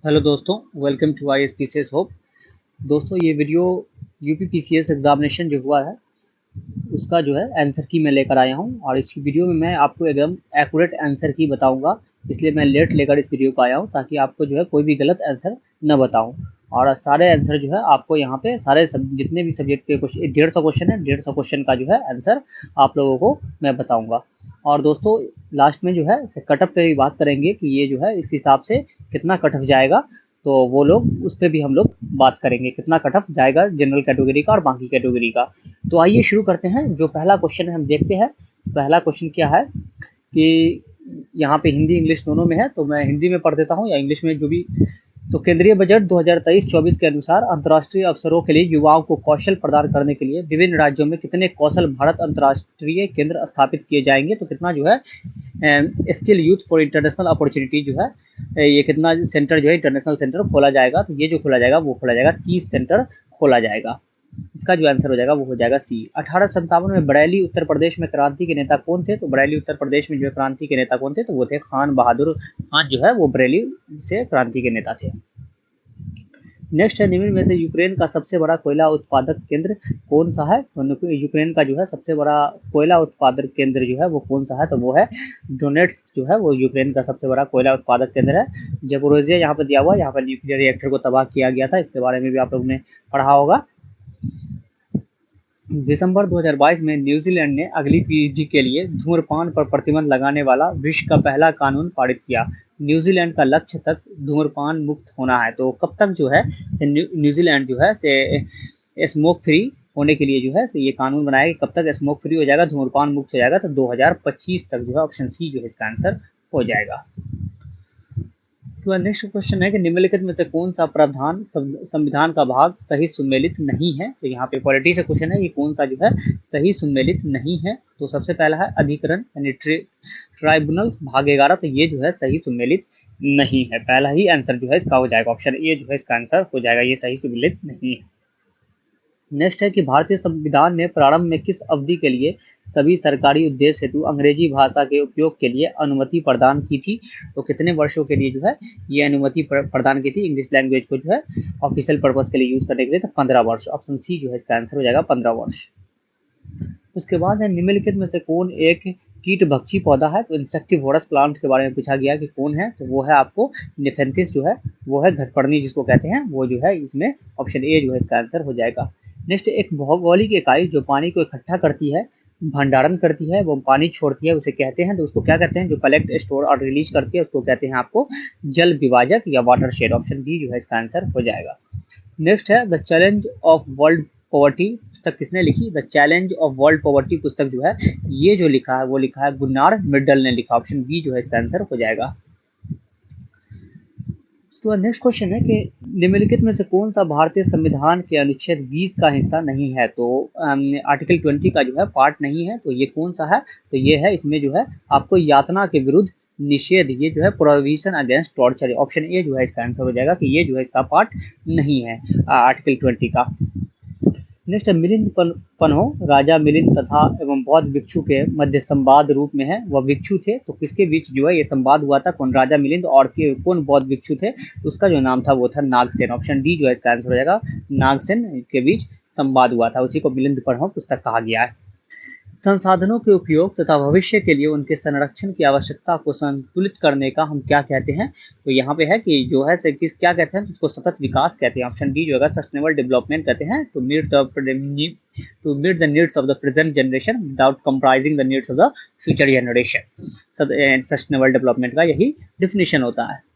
Hello दोस्तों, welcome to ISPCS hope. दोस्तों, ये वीडियो यूपी PCS एग्जामिनेशन जो हुआ है उसका जो है आंसर की मैं लेकर आया हूँ, और इस वीडियो में मैं आपको एकदम एक्यूरेट आंसर की बताऊंगा। इसलिए मैं लेट लेकर इस वीडियो को आया हूँ ताकि आपको जो है कोई भी गलत आंसर न बताऊं। और सारे आंसर जो है आपको यहाँ पे जितने भी सब्जेक्ट के क्वेश्चन, 150 क्वेश्चन है, 150 क्वेश्चन का जो है आंसर आप लोगों को मैं बताऊंगा। और दोस्तों, लास्ट में जो है कट ऑफ पे भी बात करेंगे कि ये जो है इस हिसाब से कितना कट ऑफ जाएगा। तो वो लोग उस पर भी हम लोग बात करेंगे कितना कट ऑफ जाएगा जनरल कैटेगरी का और बाकी कैटेगरी का। तो आइए शुरू करते हैं। जो पहला क्वेश्चन है हम देखते हैं। पहला क्वेश्चन क्या है कि यहाँ पे हिंदी इंग्लिश दोनों में है, तो मैं हिंदी में पढ़ देता हूँ या इंग्लिश में जो भी। तो केंद्रीय बजट 2023-24 के अनुसार अंतर्राष्ट्रीय अवसरों के लिए युवाओं को कौशल प्रदान करने के लिए विभिन्न राज्यों में कितने कौशल भारत अंतर्राष्ट्रीय केंद्र स्थापित किए जाएंगे। तो कितना जो है skill youth for international opportunity जो है ये कितना सेंटर जो है इंटरनेशनल सेंटर खोला जाएगा। तो ये जो खोला जाएगा वो खोला जाएगा 30 सेंटर खोला जाएगा। इसका जो आंसर हो जाएगा वो हो जाएगा सी। 1857 में बरेली उत्तर प्रदेश में क्रांति के नेता कौन थे। तो बरेली उत्तर प्रदेश में जो क्रांति के नेता कौन थे, तो वो थे खान बहादुर खान जो है वो बरेली से क्रांति के नेता थे। नेक्स्ट है, निम्न में से यूक्रेन का सबसे बड़ा कोयला उत्पादक केंद्र कौन सा है। तो यूक्रेन का जो है सबसे बड़ा कोयला उत्पादक केंद्र जो है वो कौन सा है, तो वो है डोनेट्स्क जो है वो यूक्रेन का सबसे बड़ा कोयला उत्पादक केंद्र है। जपोरोजिया यहाँ पर दिया हुआ है, यहाँ पर न्यूक्लियर रिएक्टर को तबाह किया गया था, इसके बारे में भी आप लोगों ने पढ़ा होगा। दिसंबर 2022 में न्यूजीलैंड ने अगली पीढ़ी के लिए धूम्रपान पर प्रतिबंध लगाने वाला विश्व का पहला कानून पारित किया। न्यूजीलैंड का लक्ष्य तक धूम्रपान मुक्त होना है। तो कब तक जो है न्यूजीलैंड जो है से स्मोक फ्री होने के लिए जो है ये कानून बनाया कि कब तक स्मोक फ्री हो जाएगा, धूम्रपान मुक्त हो जाएगा। तो 2025 तक जो है ऑप्शन सी जो है इसका आंसर हो जाएगा। उसके बाद नेक्स्ट क्वेश्चन है कि निम्नलिखित में से कौन सा प्रावधान संविधान का भाग सही सुमेलित नहीं है। तो यहाँ पे पॉलिटी से क्वेश्चन है कि कौन सा जो है सही सुमेलित नहीं है। तो सबसे पहला है अधिकरण यानी ट्राइब्यूनल्स भाग 11। तो ये जो है सही सुमेलित नहीं है। पहला ही आंसर जो है इसका हो जाएगा, ऑप्शन ए जो है इसका आंसर हो जाएगा, ये सही सुमेलित नहीं है। नेक्स्ट है कि भारतीय संविधान ने प्रारंभ में किस अवधि के लिए सभी सरकारी उद्देश्य हेतु अंग्रेजी भाषा के उपयोग के लिए अनुमति प्रदान की थी। तो कितने वर्षों के लिए जो है ये अनुमति प्रदान की थी इंग्लिश लैंग्वेज को जो है ऑफिशियल पर्पज के लिए यूज करने के लिए। तो 15 वर्ष, ऑप्शन सी जो है इसका आंसर हो जाएगा 15 वर्ष। उसके बाद है निम्नलिखित में से कौन एक कीट भक्षी पौधा है। तो इंसेक्टिवोरस प्लांट के बारे में पूछा गया कि कौन है, तो वो है आपको निफेंथिस जो है वो है घटपर्णी जिसको कहते हैं, वो जो है इसमें ऑप्शन ए जो है इसका आंसर हो जाएगा। नेक्स्ट, एक भौगोलिक इकाई जो पानी को इकट्ठा करती है, भंडारण करती है, वो पानी छोड़ती है, उसे कहते हैं, तो उसको क्या कहते हैं, जो कलेक्ट स्टोर और रिलीज करती है उसको कहते हैं आपको जल विभाजक या वाटर शेड। ऑप्शन डी जो है इसका आंसर हो जाएगा। नेक्स्ट है the challenge of world poverty पुस्तक किसने लिखी। The challenge of world poverty पुस्तक जो है ये जो लिखा है वो लिखा है गुनार मिडल ने लिखा। ऑप्शन बी जो है इसका आंसर हो जाएगा। उसके बाद नेक्स्ट क्वेश्चन है कि निम्नलिखित में से कौन सा भारतीय संविधान के अनुच्छेद 20 का हिस्सा नहीं है। तो आर्टिकल 20 का जो है पार्ट नहीं है, तो ये कौन सा है, तो ये है इसमें जो है आपको यातना के विरुद्ध निषेध, ये जो है prohibition against torture. Option A जो है इसका आंसर हो जाएगा कि ये जो है इसका पार्ट नहीं है आर्टिकल 20 का। नेक्स्ट, मिलिंद पन्हो राजा मिलिंद तथा एवं बौद्ध भिक्षु के मध्य संवाद रूप में है, वह भिक्षु थे, तो किसके बीच जो है ये संवाद हुआ था, कौन राजा मिलिंद और कौन बौद्ध भिक्षु थे, तो उसका जो नाम था वो था नागसेन। ऑप्शन डी जो है इसका आंसर हो जाएगा, नागसेन के बीच संवाद हुआ था, उसी को मिलिंद पन्हो पुस्तक कहा गया है। संसाधनों के उपयोग तथा भविष्य के लिए उनके संरक्षण की आवश्यकता को संतुलित करने का हम क्या कहते हैं। तो यहाँ पे है कि जो है किस क्या कहते हैं, तो उसको सतत विकास कहते हैं। ऑप्शन डी जो है सस्टेनेबल डेवलपमेंट कहते हैं, to meet the needs of the present generation without compromising the needs of the future generation. Sustainable development का यही डिफिनेशन होता है।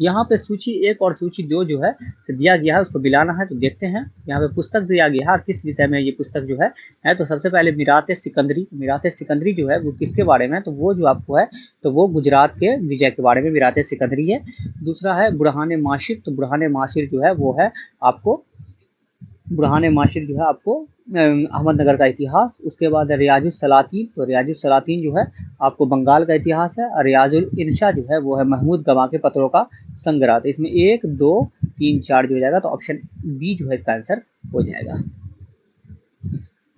यहाँ पे सूची 1 और सूची 2 जो है दिया गया है, उसको मिलाना है। तो देखते हैं यहाँ पे पुस्तक दिया गया है और किस विषय में ये पुस्तक जो है तो सबसे पहले मीरात सिकंदरी। मीरात सिकंदरी जो है वो किसके बारे में है, तो वो जो आपको है तो वो गुजरात के विजय के बारे में मीरात सिकंदरी है। दूसरा है बुरहान माशिर। तो बुरहान माशिर जो है वो है आपको बुरहान माशिर जो है आपको अहमदनगर का इतिहास। उसके बाद रियाजुल सलातीन। तो रियाजुल सलातीन जो है आपको बंगाल का इतिहास है, और रियाजुल इंशा जो है वो है महमूद गवा के पत्रों का संग्रह। तो इसमें 1 2 3 4 जो हो जाएगा, तो ऑप्शन बी जो है इसका आंसर हो जाएगा।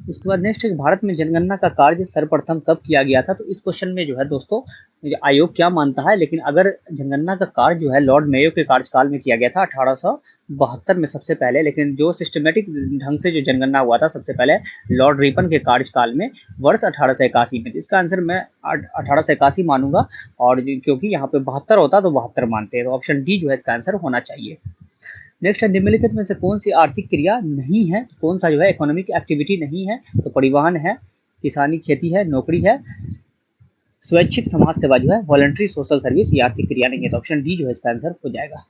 उसके बाद नेक्स्ट है भारत में जनगणना का कार्य सर्वप्रथम कब किया गया था। तो इस क्वेश्चन में जो है दोस्तों आयोग क्या मानता है, लेकिन अगर जनगणना का कार्य जो है लॉर्ड मेयो के कार्यकाल में किया गया था 1872 में सबसे पहले, लेकिन जो सिस्टमेटिक ढंग से जो जनगणना हुआ था सबसे पहले लॉर्ड रिपन के कार्यकाल में वर्ष 1881 में। इसका आंसर मैं 1881 मानूंगा, और क्योंकि यहाँ पे 72 होता तो 72 मानते हैं, तो ऑप्शन डी जो है इसका आंसर होना चाहिए। नेक्स्ट है निम्नलिखित में से कौन सी आर्थिक क्रिया नहीं है, कौन सा जो है इकोनॉमिक एक्टिविटी नहीं है। तो परिवहन है, किसानी, खेती है, नौकरी है, स्वैच्छिक समाज सेवा जो है वॉलंटरी सोशल सर्विस, ये आर्थिक क्रिया नहीं है। तो ऑप्शन डी जो है इसका आंसर हो जाएगा।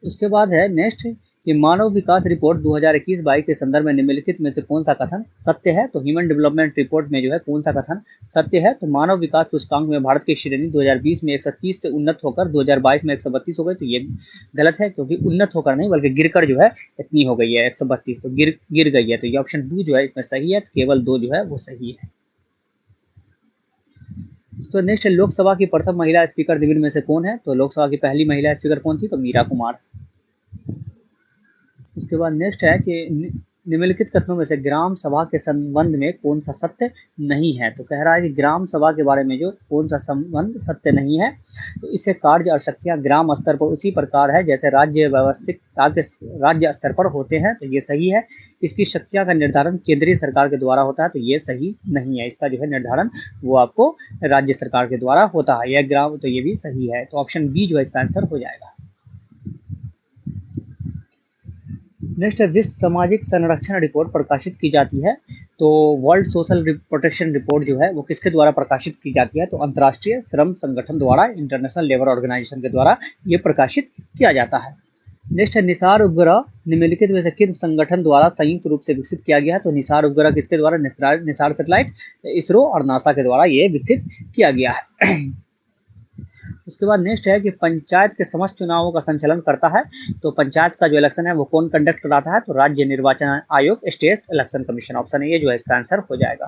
उसके बाद है नेक्स्ट कि मानव विकास रिपोर्ट 2021-22 के संदर्भ में निम्नलिखित में से कौन सा कथन सत्य है। तो ह्यूमन डेवलपमेंट रिपोर्ट में जो है कौन सा कथन सत्य है। तो मानव विकास सूचकांक में भारत की श्रेणी 2020 में 130 से उन्नत होकर 2022 में 132 हो गई। तो ये गलत है, क्योंकि उन्नत होकर नहीं बल्कि गिरकर जो है इतनी हो गई है 132, तो गिर गई है। तो ये ऑप्शन 2 जो है इसमें सही है, केवल 2 जो है वो सही है। तो नेक्स्ट लोकसभा की प्रथम महिला स्पीकर निम्न में से कौन है। तो लोकसभा की पहली महिला स्पीकर कौन थी। तो मीरा कुमार। उसके बाद नेक्स्ट है कि निम्नलिखित कथनों में से ग्राम सभा के संबंध में कौन सा सत्य नहीं है। तो कह रहा है कि ग्राम सभा के बारे में जो कौन सा संबंध सत्य नहीं है। तो इससे कार्य और शक्तियां ग्राम स्तर पर उसी प्रकार है जैसे राज्य व्यवस्थित राज्य स्तर पर होते हैं। तो ये सही है। इसकी शक्तियां का निर्धारण केंद्रीय सरकार के द्वारा होता है। तो ये सही नहीं है, इसका जो है निर्धारण वो आपको राज्य सरकार के द्वारा होता है। यह ग्राम, तो ये भी सही है। तो ऑप्शन बी जो है इसका आंसर हो जाएगा। नेक्स्ट है विश्व सामाजिक संरक्षण रिपोर्ट प्रकाशित की जाती है। तो वर्ल्ड सोशल प्रोटेक्शन रिपोर्ट जो है वो किसके द्वारा प्रकाशित की जाती है। तो अंतर्राष्ट्रीय श्रम संगठन द्वारा, इंटरनेशनल लेबर ऑर्गेनाइजेशन के द्वारा ये प्रकाशित किया जाता है। नेक्स्ट है निसार उपग्रह निम्नलिखित में से किस संगठन द्वारा संयुक्त रूप से विकसित किया गया है। तो निसार उपग्रह किसके द्वारा, निसार सैटेलाइट, इसरो और नासा के द्वारा ये विकसित किया गया है। उसके बाद नेक्स्ट है कि पंचायत के समस्त चुनावों का संचालन करता है। तो पंचायत का जो इलेक्शन है वो कौन कंडक्ट कराता है। तो राज्य निर्वाचन आयोग, state election commission. Option A जो है इसका आंसर हो जाएगा।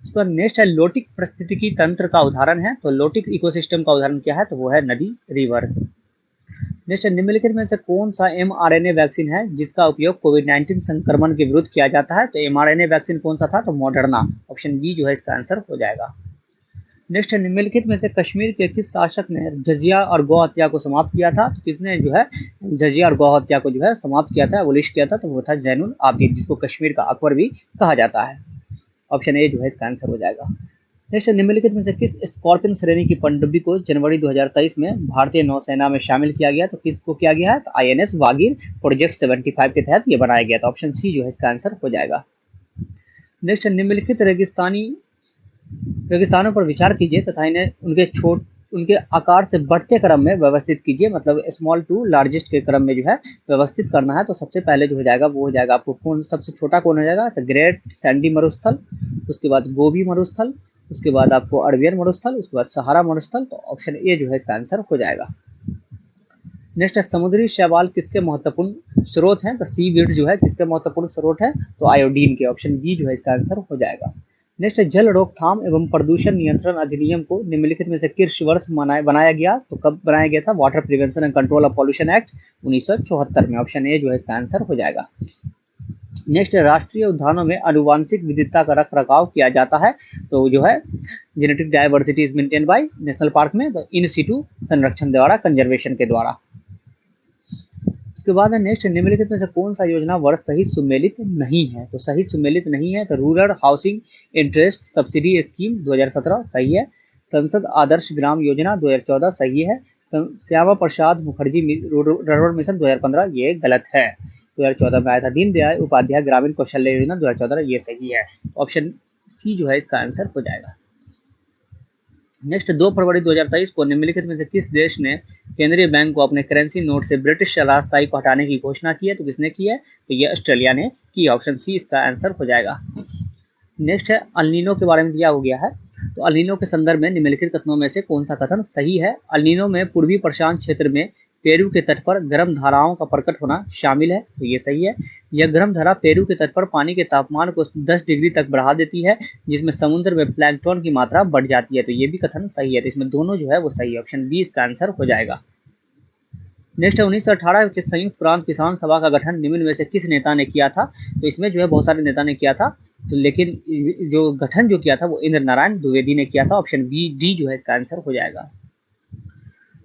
उसके बाद नेक्स्ट है लोटिक पारिस्थितिकी तंत्र का उदाहरण है। तो लोटिक इकोसिस्टम का उदाहरण क्या है। तो वो है नदी, रिवर। नेक्स्ट है निम्नलिखित में से कौन सा mRNA वैक्सीन है जिसका उपयोग कोविड-19 संक्रमण के विरुद्ध किया जाता है। तो mRNA वैक्सीन कौन सा था। तो मॉडर्ना। ऑप्शन बी जो है इसका आंसर हो जाएगा। नेक्स्ट है निम्नलिखित में से कश्मीर के किस शासक ने जजिया और गौ हत्या को समाप्त किया था। तो किसने जो है जजिया और गौ हत्या को जो है समाप्त किया था, एबोलिश किया था। तो वो था जैनुल आबिदीन, जिसको कश्मीर का अकबर भी कहा जाता है। ऑप्शन ए जो है इसका आंसर हो जाएगा। नेक्स्ट निम्नलिखित में से किस स्कॉर्पियन श्रेणी की पनडुब्बी को जनवरी 2023 में भारतीय नौसेना में शामिल किया गया। तो किसको किया गया है। तो INS वागीर प्रोजेक्ट 75 के तहत ये बनाया गया था। ऑप्शन सी जो है इसका आंसर हो जाएगा। नेक्स्ट निम्नलिखित रेगिस्तानों पर विचार कीजिए तथा इन्हें उनके आकार से बढ़ते क्रम में व्यवस्थित कीजिए, मतलब स्मॉल टू लार्जेस्ट के क्रम में जो है व्यवस्थित करना है। तो सबसे पहले जो हो जाएगा वो हो जाएगा आपको कौन सबसे छोटा कौन हो जाएगा। तो ग्रेट सैंडी मरुस्थल, उसके बाद गोबी मरुस्थल, उसके बाद आपको अरबियन मरुस्थल, उसके बाद सहारा मरुस्थल। तो ऑप्शन ए जो है इसका आंसर हो जाएगा। नेक्स्ट है समुद्री शैवाल किसके महत्वपूर्ण स्रोत हैं। तो सीवीड जो है किसके महत्वपूर्ण स्रोत है। तो आयोडीन के। ऑप्शन बी जो है इसका आंसर हो जाएगा। नेक्स्ट जल रोकथाम एवं प्रदूषण नियंत्रण अधिनियम को निम्नलिखित में से किस वर्ष बनाया गया। तो कब बनाया गया था। Water prevention and control of pollution act 1974 में। ऑप्शन ए जो है इसका आंसर हो जाएगा। नेक्स्ट राष्ट्रीय उद्यानों में आनुवांशिक विविधता का रख रखाव किया जाता है। तो जो है genetic diversity is maintain by national park में, तो इन सिटू संरक्षण द्वारा, कंजर्वेशन के द्वारा। उसके बाद नेक्स्ट निम्नलिखित में से कौन सा योजना वर्ष सही सुमेलित नहीं है। तो सही सुमेलित नहीं है। तो rural housing interest subsidy scheme 2017 सही है। संसद आदर्श ग्राम योजना 2014 सही है। श्यामा प्रसाद मुखर्जी रूरल मिशन 2015 ये गलत है। 2014 में आया था दीनदयाल उपाध्याय ग्रामीण कौशल्य योजना 2014 ये सही है। ऑप्शन सी जो है इसका आंसर हो जाएगा। नेक्स्ट 2 फरवरी 2023 को निम्नलिखित में से किस देश ने केंद्रीय बैंक को अपने करेंसी नोट से ब्रिटिश राजशाही को हटाने की घोषणा की है। तो किसने की है। तो ये ऑस्ट्रेलिया ने की। ऑप्शन सी इसका आंसर हो जाएगा। नेक्स्ट है अल्नीनो के बारे में दिया हो गया है। तो अल्नीनो के संदर्भ में निम्नलिखित कथनों में से कौन सा कथन सही है। अल्नीनो में पूर्वी प्रशांत क्षेत्र में पेरू के तट पर गर्म धाराओं का प्रकट होना शामिल है। तो ये सही है। यह गर्म धारा पेरू के तट पर पानी के तापमान को 10 डिग्री तक बढ़ा देती है, जिसमें समुद्र में प्लैंकटन की मात्रा बढ़ जाती है। तो ये भी कथन सही है। तो इसमें दोनों जो है वो सही है। ऑप्शन बी इसका आंसर हो जाएगा। नेक्स्ट है 1918 के संयुक्त प्रांत किसान सभा का गठन निम्न में से किस नेता ने किया था? तो इसमें जो है बहुत सारे नेता ने किया था, तो लेकिन जो गठन जो किया था वो इंद्र नारायण द्विवेदी ने किया था। ऑप्शन बी डी जो है इसका आंसर हो जाएगा।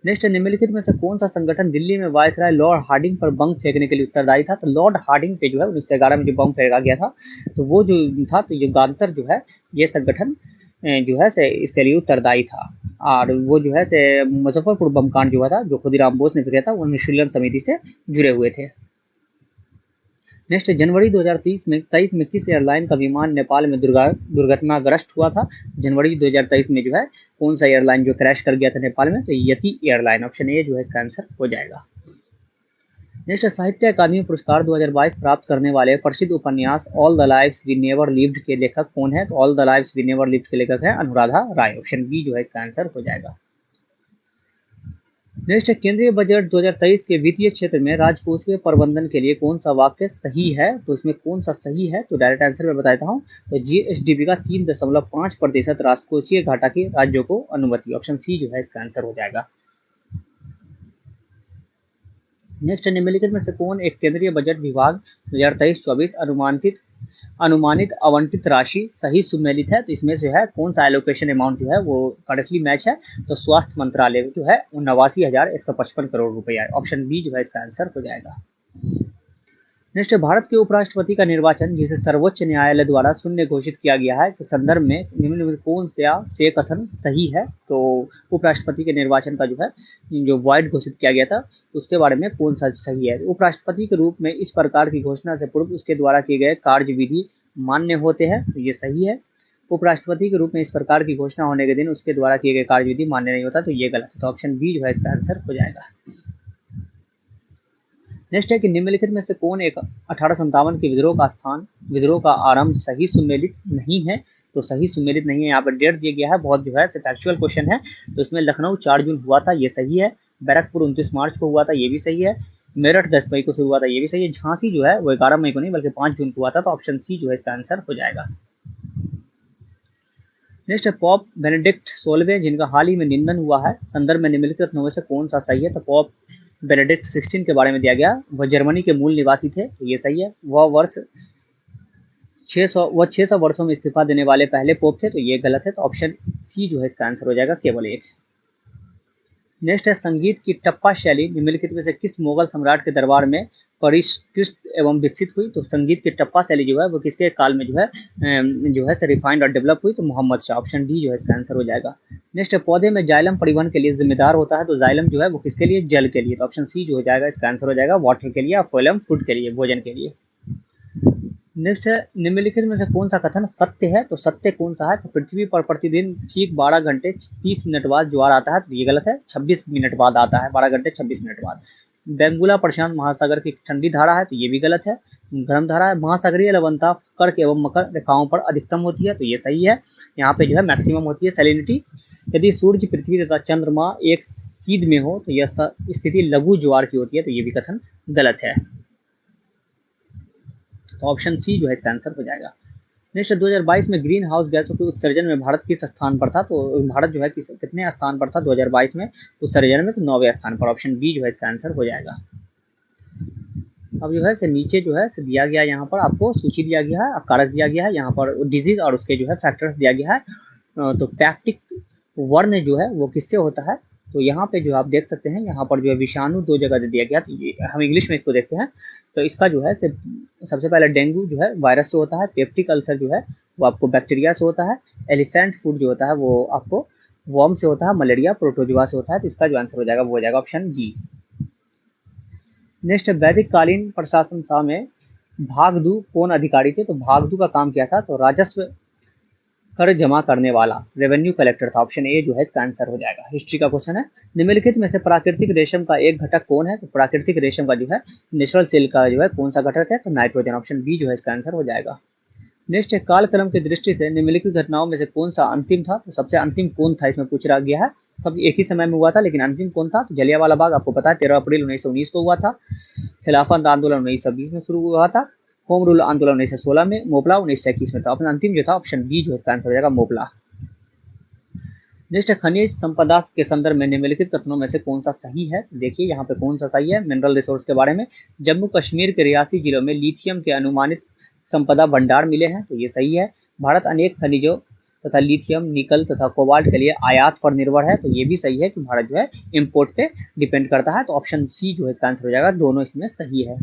नेक्स्ट निम्नलिखित में से कौन सा संगठन दिल्ली में वायसराय लॉर्ड हार्डिंग पर बम फेंकने के लिए उत्तरदायी था? तो लॉर्ड हार्डिंग पे जो है 1911 में जो बम फेंका गया था, तो वो जो था, तो युगांतर जो है ये संगठन जो है से इसके लिए उत्तरदायी था। और वो जो है से मुजफ्फरपुर बम कांड जो हुआ था, जो खुदीराम बोस ने फेंका था, वो अनुशीलन समिति से जुड़े हुए थे। नेक्स्ट जनवरी 2023 में किस एयरलाइन का विमान नेपाल में दुर्घटनाग्रस्त हुआ था? जनवरी 2023 में जो है कौन सा एयरलाइन जो क्रैश कर गया था नेपाल में? तो यति एयरलाइन, ऑप्शन ए जो है इसका आंसर हो जाएगा। नेक्स्ट साहित्य अकादमी पुरस्कार 2022 प्राप्त करने वाले प्रसिद्ध उपन्यास all the lives we never lived के लेखक कौन है? तो all the lives we never lived के लेखक है अनुराधा राय, ऑप्शन बी जो है इसका आंसर हो जाएगा। नेक्स्ट है केंद्रीय बजट 2023 के वित्तीय क्षेत्र में राजकोषीय प्रबंधन के लिए कौन सा वाक्य सही है? तो इसमें कौन सा सही है, तो डायरेक्ट आंसर मैं बताता हूँ। तो जीएसडीपी का 3.5% राजकोषीय घाटा के राज्यों को अनुमति, ऑप्शन सी जो है इसका आंसर हो जाएगा। नेक्स्ट निम्नलिखित में से कौन एक केंद्रीय बजट विभाग 2023-24 अनुमानित आवंटित राशि सही सुमेलित है? तो इसमें से है कौन सा एलोकेशन अमाउंट जो है वो करेक्टली मैच है? तो स्वास्थ्य मंत्रालय जो है 89,155 करोड़ रुपया है, ऑप्शन बी जो है इसका आंसर हो जाएगा। नेक्स्ट भारत के उपराष्ट्रपति का निर्वाचन जिसे सर्वोच्च न्यायालय द्वारा शून्य घोषित किया गया है के संदर्भ में निम्न में कौन सा से कथन सही है? तो उपराष्ट्रपति के निर्वाचन का जो है जो वॉइड घोषित किया गया था उसके बारे में कौन सा सही है? उपराष्ट्रपति के रूप में इस प्रकार की घोषणा से पूर्व उसके द्वारा किए गए कार्यविधि मान्य होते हैं, तो ये सही है। उपराष्ट्रपति के रूप में इस प्रकार की घोषणा होने के दिन उसके द्वारा किए गए कार्यविधि मान्य नहीं होता, तो ये गलत है, तो ऑप्शन बी जो है इसका आंसर हो जाएगा। नेक्स्ट है कि निम्नलिखित में से कौन एक 1857 के विद्रोह का आरंभ सही सुमेलित नहीं है? तो सही सुमेलित नहीं है, यहाँ पर डेट दिया गया है, बहुत जो है फैक्चुअल क्वेश्चन है। तो इसमें लखनऊ 4 जून हुआ था, ये सही है। बैरकपुर 29 मार्च को हुआ था, ये भी सही है। मेरठ 10 मई को शुरू हुआ था, ये भी सही है। झांसी जो है वो 11 मई को नहीं बल्कि 5 जून को हुआ था, तो ऑप्शन सी जो है इसका आंसर हो जाएगा। नेक्स्ट है पॉप बेनेडिक्ट 16वें जिनका हाल ही में निधन हुआ है, संदर्भ में निम्नलिखित में से कौन सा सही है? तो पॉप बेनेडिक्ट 16 के बारे में दिया गया, वह जर्मनी के मूल निवासी थे, तो ये सही है। वह 600 वर्षों में इस्तीफा देने वाले पहले पोप थे, तो ये गलत है, तो ऑप्शन सी जो है इसका आंसर हो जाएगा, केवल एक। नेक्स्ट है संगीत की टप्पा शैली निम्नलिखित में से किस मुगल सम्राट के दरबार में परिष्कृत एवं विकसित हुई? तो संगीत की टप्पा शैली जो है वो किसके काल में जो है रिफाइंड और डेवलप हुई? तो मोहम्मद शाह, ऑप्शन डी जो है इसका आंसर हो जाएगा। नेक्स्ट पौधे में जाइलम परिवहन के लिए जिम्मेदार होता है, तो जाइलम जो है वो किसके लिए? जल के लिए, तो ऑप्शन सी जो हो जाएगा इसका आंसर हो जाएगा, वाटर के लिए, फोलम फूड के लिए, भोजन के लिए। नेक्स्ट है निम्नलिखित में से कौन सा कथन सत्य है? तो सत्य कौन सा है? तो पृथ्वी पर प्रतिदिन ठीक 12 घंटे 30 मिनट बाद ज्वार आता है, तो ये गलत है, 26 मिनट बाद आता है, 12 घंटे 26 मिनट बाद। बेंगुला प्रशांत महासागर की ठंडी धारा है, तो ये भी गलत है, गर्म धारा है। महासागरीय लवणता कर्क एवं मकर रेखाओं पर अधिकतम होती है, तो ये सही है। यहाँ पे जो है मैक्सिमम होती है सैलिनिटी। यदि सूर्य, पृथ्वी तथा चंद्रमा एक सीध में हो तो यह स्थिति लघु ज्वार की होती है, तो ये भी कथन गलत है, तो ऑप्शन सी जो है इसका आंसर हो जाएगा। नेक्स्ट 2022 में ग्रीन हाउस गैसों के उत्सर्जन में भारत किस स्थान पर था? तो भारत जो है कितने स्थान पर था 2022 में उत्सर्जन में? तो 9वें स्थान पर, ऑप्शन बी जो है इसका आंसर हो जाएगा। अब जो है से नीचे जो है से दिया गया, यहाँ पर आपको सूची दिया गया है, कारक दिया गया है, यहाँ पर डिजीज और उसके जो है फैक्टर्स दिया गया है। तो पैक्टिक वर्ण जो है वो किससे होता है? तो यहाँ पे जो आप देख सकते हैं, यहाँ पर जो है विषाणु 2 जगह से दिया गया, तो ये हम इंग्लिश में इसको देखते हैं। तो इसका जो है सबसे पहले डेंगू जो है वायरस से होता है, पेप्टिक अल्सर जो है वो आपको बैक्टीरिया से होता है, एलिफेंट फूड जो होता है वो आपको वर्म से होता है, मलेरिया प्रोटोजुआ से होता है, तो इसका जो आंसर हो जाएगा वो हो जाएगा ऑप्शन डी। नेक्स्ट वैदिक कालीन प्रशासन शाह में भागदू कौन अधिकारी थे? तो भागदू का काम क्या था? तो राजस्व कर जमा करने वाला रेवेन्यू कलेक्टर था, ऑप्शन ए जो है इसका आंसर हो जाएगा। हिस्ट्री का क्वेश्चन है, निम्नलिखित में से प्राकृतिक रेशम का एक घटक कौन है? तो प्राकृतिक रेशम का जो है नेचुरल सिल्क का जो है कौन सा घटक है? तो नाइट्रोजन, ऑप्शन बी जो है इसका आंसर हो जाएगा। नेक्स्ट है कालक्रम की दृष्टि से निम्नलिखित घटनाओं में से कौन सा अंतिम था? तो सबसे अंतिम कौन था इसमें पूछ रहा गया है, सब एक ही समय में हुआ था लेकिन अंतिम कौन था? तो जलियांवाला बाग आपको पता है 13 अप्रैल 1919 को हुआ था। खिलाफत आंदोलन 1920 में शुरू हुआ था। होम रूल आंदोलन 1916 में। मोपला 1921 में था। अपना अंतिम जो था ऑप्शन बी जो इसका आंसर हो जाएगा मोपला। नेक्स्ट है खनिज संपदा के संदर्भ में निम्नलिखित कथनों में से कौन सा सही है। देखिए यहाँ पे कौन सा सही है। मिनरल रिसोर्स के बारे में, जम्मू कश्मीर के रियासी जिलों में लिथियम के अनुमानित संपदा भंडार मिले हैं, तो ये सही है। भारत अनेक खनिजों तथा लिथियम, निकल तथा कोबाल्ट के लिए आयात पर निर्भर है, तो ये भी सही है कि भारत जो है इम्पोर्ट पे डिपेंड करता है, तो ऑप्शन सी जो है इसका आंसर हो जाएगा। दोनों इसमें सही है।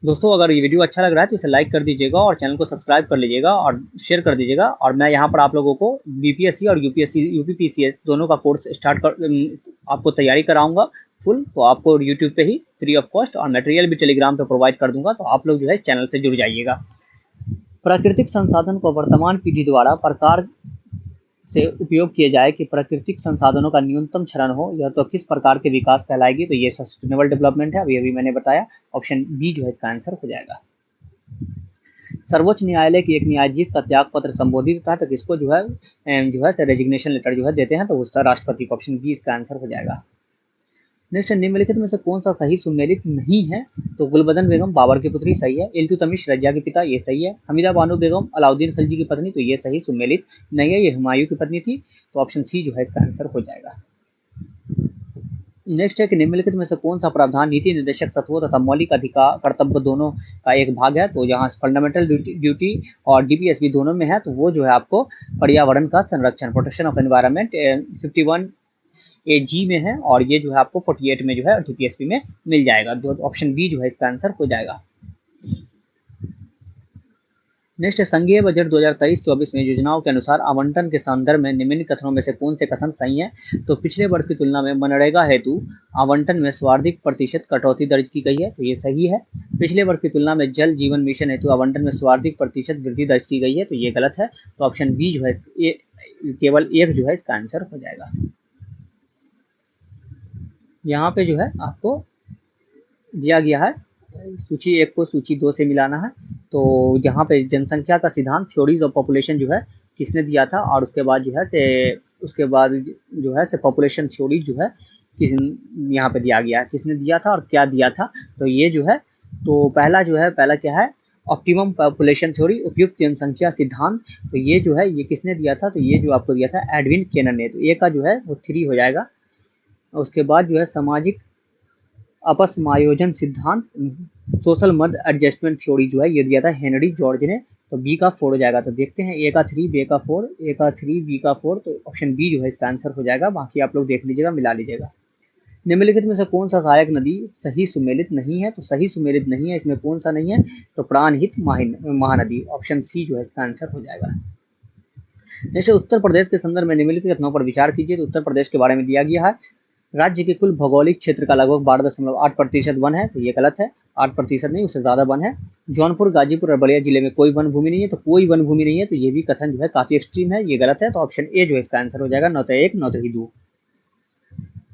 दोस्तों अगर ये वीडियो अच्छा लग रहा है तो इसे लाइक कर दीजिएगा और चैनल को सब्सक्राइब कर लीजिएगा और शेयर कर दीजिएगा। और मैं यहाँ पर आप लोगों को बीपीएससी और यूपीएससी यूपीपीसीएस दोनों का कोर्स स्टार्ट कर आपको तैयारी कराऊंगा फुल, तो आपको यूट्यूब पे ही फ्री ऑफ कॉस्ट, और मटेरियल भी टेलीग्राम पे प्रोवाइड कर दूंगा, तो आप लोग जो है चैनल से जुड़ जाइएगा। प्राकृतिक संसाधन को वर्तमान पीढ़ी द्वारा प्रकार से उपयोग किए जाए कि प्राकृतिक संसाधनों का न्यूनतम क्षरण हो, यह तो किस प्रकार के विकास कहलाएगी, तो ये सस्टेनेबल डेवलपमेंट है, अभी मैंने बताया। ऑप्शन बी जो है इसका आंसर हो जाएगा। सर्वोच्च न्यायालय की एक न्यायाधीश का त्याग पत्र संबोधित होता है, तो किसको जो है रेजिग्नेशन लेटर जो है देते हैं, तो उसका राष्ट्रपति को। ऑप्शन बी इसका आंसर हो जाएगा। नेक्स्ट, निम्नलिखित में से कौन सा सही सुमेलित नहीं है, तो गुलबदन बेगम बाबर की पुत्री सही है। इल्तुतमिश रजिया के पिता, ये सही है। हमीदा बानो बेगम अलाउद्दीन खिलजी की पत्नी, तो ये सही सुमेलित नहीं है, ये हुमायूं की पत्नी थी, तो ऑप्शन सी जो है इसका आंसर हो जाएगा। नेक्स्ट है कि निम्नलिखित में से कौन सा प्रावधान नीति निर्देशक तत्वों तथा मौलिक अधिकार कर्तव्य दोनों का एक भाग है, तो यहाँ फंडामेंटल ड्यूटी और डीपीएसबी दोनों में है, तो वो जो है आपको पर्यावरण का संरक्षण, प्रोटेक्शन ऑफ एनवायरनमेंट 51 AG में है, और ये जो है आपको 48 में जो है डीपीएसपी में मिल जाएगा। तो ऑप्शन बी जो है इसका आंसर हो जाएगा। नेक्स्ट है संघीय बजट 2023-24 में योजनाओं के अनुसार आवंटन के संदर्भ में निम्न कथनों में से कौन से कथन सही हैं, तो पिछले वर्ष की तुलना में मनरेगा हेतु आवंटन में सर्वाधिक प्रतिशत कटौती दर्ज की गई है, तो ये सही है। पिछले वर्ष की तुलना में जल जीवन मिशन हेतु आवंटन में सर्वाधिक प्रतिशत वृद्धि दर्ज की गई है, तो ये गलत है, तो ऑप्शन बी जो है केवल एक जो है इसका आंसर हो जाएगा। यहाँ पे जो है आपको दिया गया है सूची 1 को सूची 2 से मिलाना है, तो यहाँ पे जनसंख्या का सिद्धांत थ्योरीज ऑफ पॉपुलेशन जो है किसने दिया था, और उसके बाद जो है से पॉपुलेशन थ्योरी जो है किस यहाँ पे दिया गया है, किसने दिया था और क्या दिया था। तो ये जो है, तो पहला क्या है, ऑप्टिमम पॉपुलेशन थ्योरी, उपयुक्त जनसंख्या सिद्धांत, तो ये जो है ये किसने दिया था, तो ये जो आपको दिया था एडविन केनन ने, तो ए का जो है वो 3 हो जाएगा। उसके बाद जो है सामाजिक अपसमायोजन सिद्धांत, सोशल मड एडजस्टमेंट थ्योरी जो है ये दिया था हेनरी जॉर्ज ने, तो बी का 4 हो जाएगा। तो देखते हैं ए का 3, बी का 4, ए का 3, बी का 4, तो ऑप्शन बी जो है इसका आंसर हो जाएगा। बाकी आप लोग देख लीजिएगा, मिला लीजिएगा। निम्नलिखित में से कौन सा सहायक नदी सही सुमेलित नहीं है, तो सही सुमेलित नहीं है इसमें कौन सा नहीं है, तो प्राणहित महानदी, ऑप्शन सी जो है इसका आंसर हो जाएगा। नेक्स्ट, उत्तर प्रदेश के संदर्भ में निम्नलिखित कथनों पर विचार कीजिए, तो उत्तर प्रदेश के बारे में दिया गया है राज्य के कुल भौगोलिक क्षेत्र का लगभग 12.8% वन है, तो ये गलत है। 8% नहीं, उससे ज्यादा वन है। जौनपुर, गाजीपुर और बलिया जिले में कोई वन भूमि नहीं है, तो कोई वन भूमि नहीं है, तो ये भी कथन जो है काफी एक्सट्रीम है, ये गलत है, तो ऑप्शन ए जो है इसका आंसर हो जाएगा। 9 तो 1, 9 तो 2।